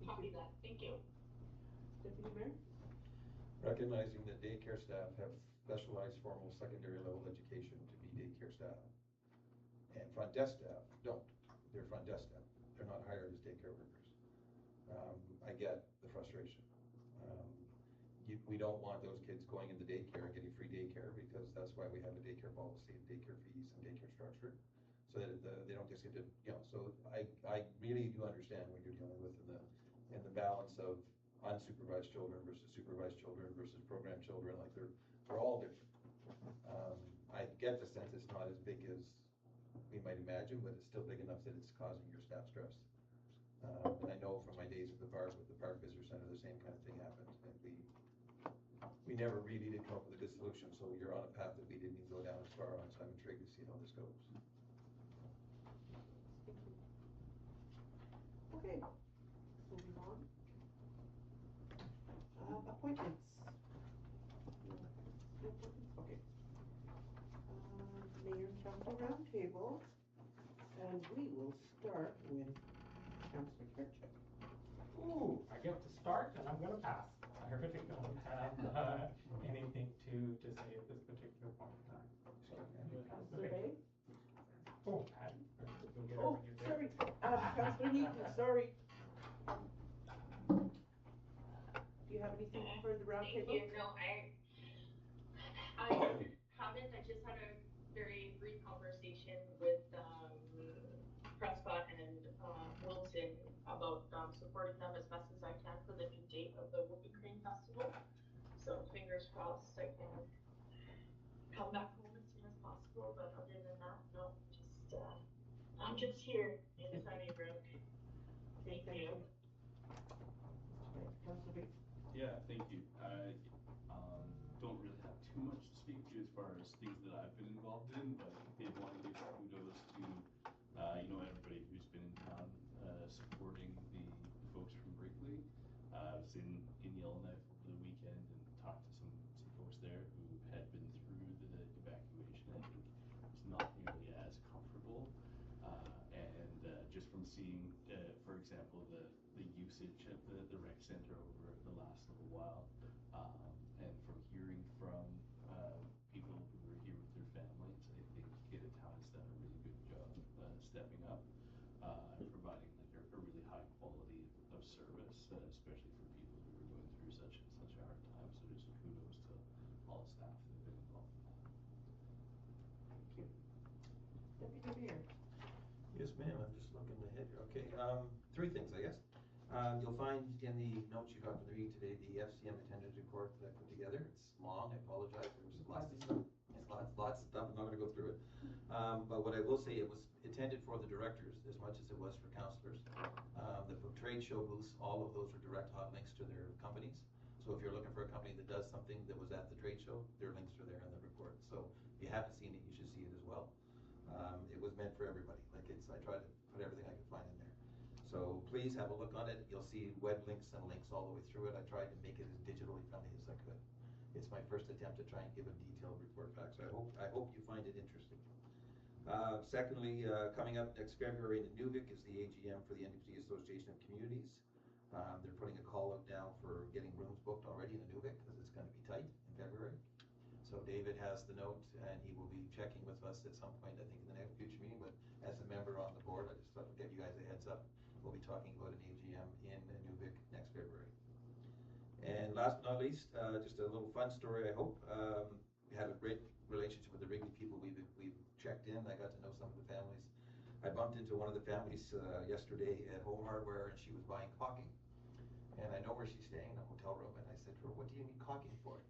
Speaker 1: Copy that. Thank you.
Speaker 4: Deputy Mayor?
Speaker 2: Recognizing that daycare staff have specialized formal secondary level education to be daycare staff. And front desk staff don't. They're front desk staff. They're not hired as daycare workers. I get the frustration. We don't want those kids going into daycare and getting free daycare, because that's why we have a daycare policy and daycare fees and daycare structure, so that they don't just get to, so I really do understand what you're dealing with in the balance of unsupervised children versus supervised children versus program children. Like they're all different. I get the sense it's not as big as we might imagine, but it's still big enough that it's causing your staff stress. And I know from my days at the park, with the Park Visitor Center, the same kind of thing happened, and we never really did come up with a good solution. So you're on a path that we didn't even go down as far on, so I'm intrigued to see how this goes.
Speaker 4: Okay, moving on. Appointments. No appointments? Okay. Mayor and Council Roundtable, and we will start with Councilor Kirchhoff.
Speaker 8: Ooh, I get to start and I'm gonna pass. I really don't have anything to say at this particular point in time.
Speaker 4: Councilor Bay?
Speaker 8: Oh, Patty. You'll get
Speaker 4: Oh,
Speaker 8: her when you're there.
Speaker 4: sorry, Councilor Heaton, sorry. Do you have anything for the roundtable?
Speaker 1: Thank you. No, I haven't. I just had a very brief conversation with Prescott and Wilson about supporting them as best as I can for the new date of the Whoopee Crane Festival. So fingers crossed I can come back home as soon as possible. But other than that, no, just I'm just here in Sunnybrook. Thank you.
Speaker 4: Councilor Bates?
Speaker 9: Yeah, thank you. I don't really have too much to speak to as far as things that I've been involved in, but did want to give kudos to, everybody who's been in town supporting the folks from Wrigley. I was in Yellowknife over the weekend and talked to some folks there who had been through the evacuation. I think it's not nearly as comfortable. Just from seeing, for example, the usage of the rec center over the last little while, and from hearing from people who were here with their families, I think the town has done a really good job stepping up, providing like a really high quality of service, especially for people who are going through such a hard time. So just kudos to all the staff that have been involved in that.
Speaker 4: Thank you. Deputy Mayor?
Speaker 2: Yes, ma'am, I'm just looking ahead here. Okay, three things, I guess. You'll find in the notes you got from the meeting today, the FCM attendance report that I put together. It's long, I apologize, there's lots of stuff. It's lots of stuff, I'm not gonna go through it. But what I will say, it was intended for the directors as much as it was for councillors. The trade show booths, all of those are direct hot links to their companies. So if you're looking for a company that does something that was at the trade show, their links are there in the report. So if you haven't seen it, you should see it as well. It was meant for everybody. I tried to put everything I could find in there. So please have a look on it. You'll see web links and links all the way through it. I tried to make it as digitally friendly as I could. It's my first attempt to try and give a detailed report back, so I hope you find it interesting. Secondly, coming up next February in Newvik is the AGM for the NDP Association of Communities. They're putting a call out now for getting rooms booked already in Newvik because it's going to be tight in February. So David has the note, and he will be checking with us at some point, I think, in the next future meeting. But as a member on the board, I just thought I'd give you guys a heads up. We'll be talking about an AGM in Newvik next February. And last but not least, just a little fun story, I hope. We had a great relationship with the Wrigley people. We've checked in. I got to know some of the families. I bumped into one of the families yesterday at Home Hardware, and she was buying caulking. And I know where she's staying, in a hotel room. And I said to her, "What do you need caulking for?"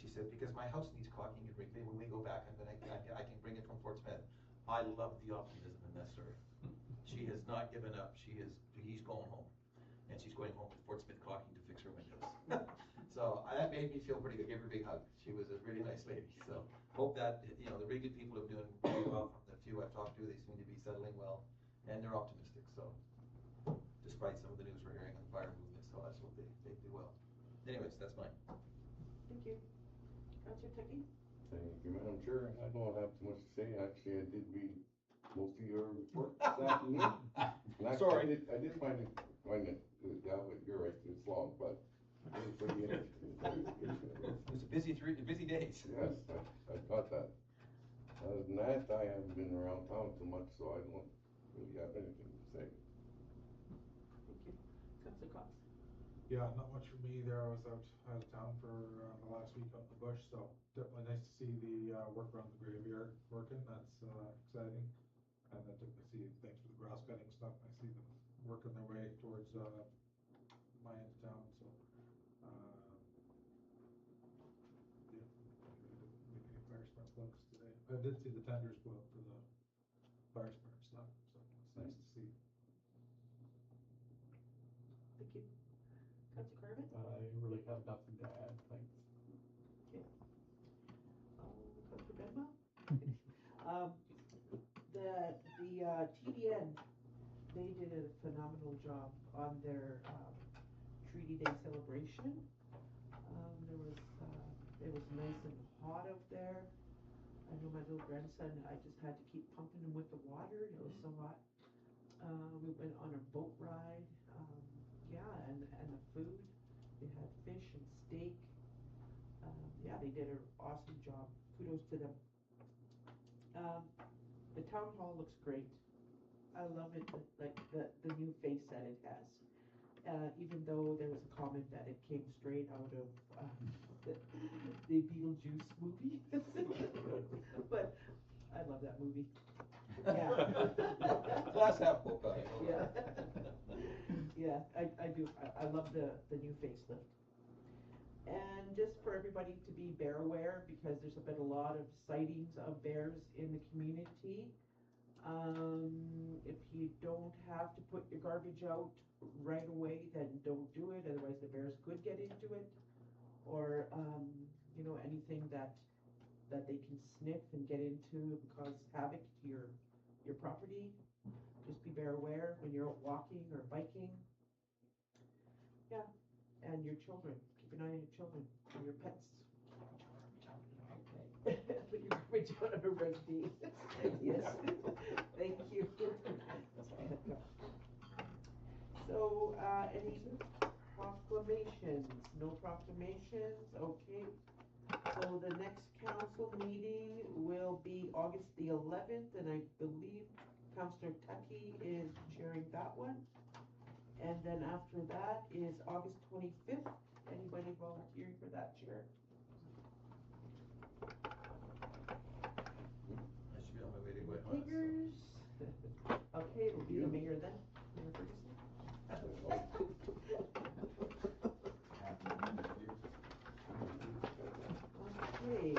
Speaker 2: She said, "Because my house needs caulking in Wrigley. When we go back, I can bring it from Fort Smith." I love the optimism in that story. She has not given up. He's going home, and she's going home with Fort Smith caulking to fix her windows. So that made me feel pretty good. Give her a big hug. She was a really nice lady. So hope that the Wrigley people are doing pretty well. From the few I've talked to, they seem to be settling well, and they're optimistic. So despite some of the news we're hearing on the fire movement, so let's hope they do well. Anyways, that's mine.
Speaker 4: Thank you. Councilor Tucky?
Speaker 13: Thank you, Madam Chair. I don't have too much to say. Actually, I did read most of your report this afternoon. And actually,
Speaker 2: Sorry.
Speaker 13: I did find it, yeah, but you're right, it's long, but it was pretty interesting.
Speaker 2: It was a busy days.
Speaker 13: Yes, I got that. Other than that, I haven't been around town too much, so I don't really have anything to say.
Speaker 4: Thank you. Councilor Cox?
Speaker 5: Yeah, not much for me there. I was out of town for the last week up in the bush, so definitely nice to see the work around the graveyard working. That's exciting. And then took to see, thanks for the grass cutting stuff. I see them working their way towards my end of town. So yeah, make any fire smart plugs today. I did see the tenders go up for the fire smart stuff, so it's nice to see.
Speaker 4: Thank you. Councilor Corbett?
Speaker 12: I really have nothing to add, thanks.
Speaker 4: Okay. Councilor Benma? The TDN, they did a phenomenal job on their Treaty Day celebration. It was nice and hot out there. I know my little grandson, I just had to keep pumping him with the water. It was so hot. We went on a boat ride. Yeah, and the food. They had fish and steak. Yeah, they did an awesome job. Kudos to them. The town hall looks great. I love it, like the new face that it has. Even though there was a comment that it came straight out of the Beetlejuice movie. But I love that movie. Yeah.
Speaker 2: Glass half full, guy.
Speaker 4: Yeah. Yeah, I do. I love the new facelift. And just for everybody to be bear aware, because there's been a lot of sightings of bears in the community. If you don't have to put your garbage out right away, then don't do it, otherwise the bears could get into it. Or, you know, anything that they can sniff and get into and cause havoc to your property. Just be bear aware when you're out walking or biking. Yeah, and your children, keep an eye on your children and your pets. Put your garbage out on a red day. Yes, thank you. So, any proclamations? No proclamations, okay. So the next council meeting will be August the 11th, and I believe Councillor Tucky is chairing that one. And then after that is August 25th. Anybody volunteering for that chair?
Speaker 2: I should be on my way to Guaymas.
Speaker 4: Takers. Okay, it'll be the mayor then. Mayor Ferguson. Okay.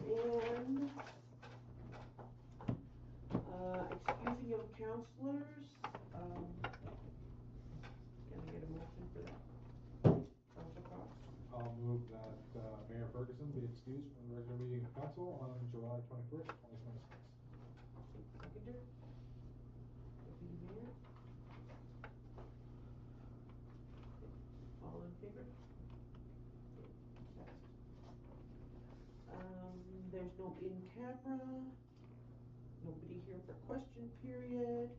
Speaker 4: And excusing of counselors, can I get a motion for that? Councilor Cox?
Speaker 5: I'll move that Mayor Ferguson be excused from the regular meeting of council on July 21st, 2026.
Speaker 4: Seconder? Deputy Mayor? All in favor? Passed. There's no in-camera, nobody here for question period,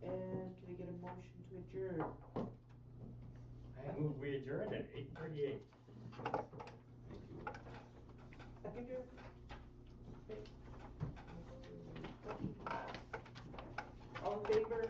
Speaker 4: and can I get a motion to adjourn?
Speaker 8: I move we adjourn at 8:38.
Speaker 4: Seconder? Okay. All in favor?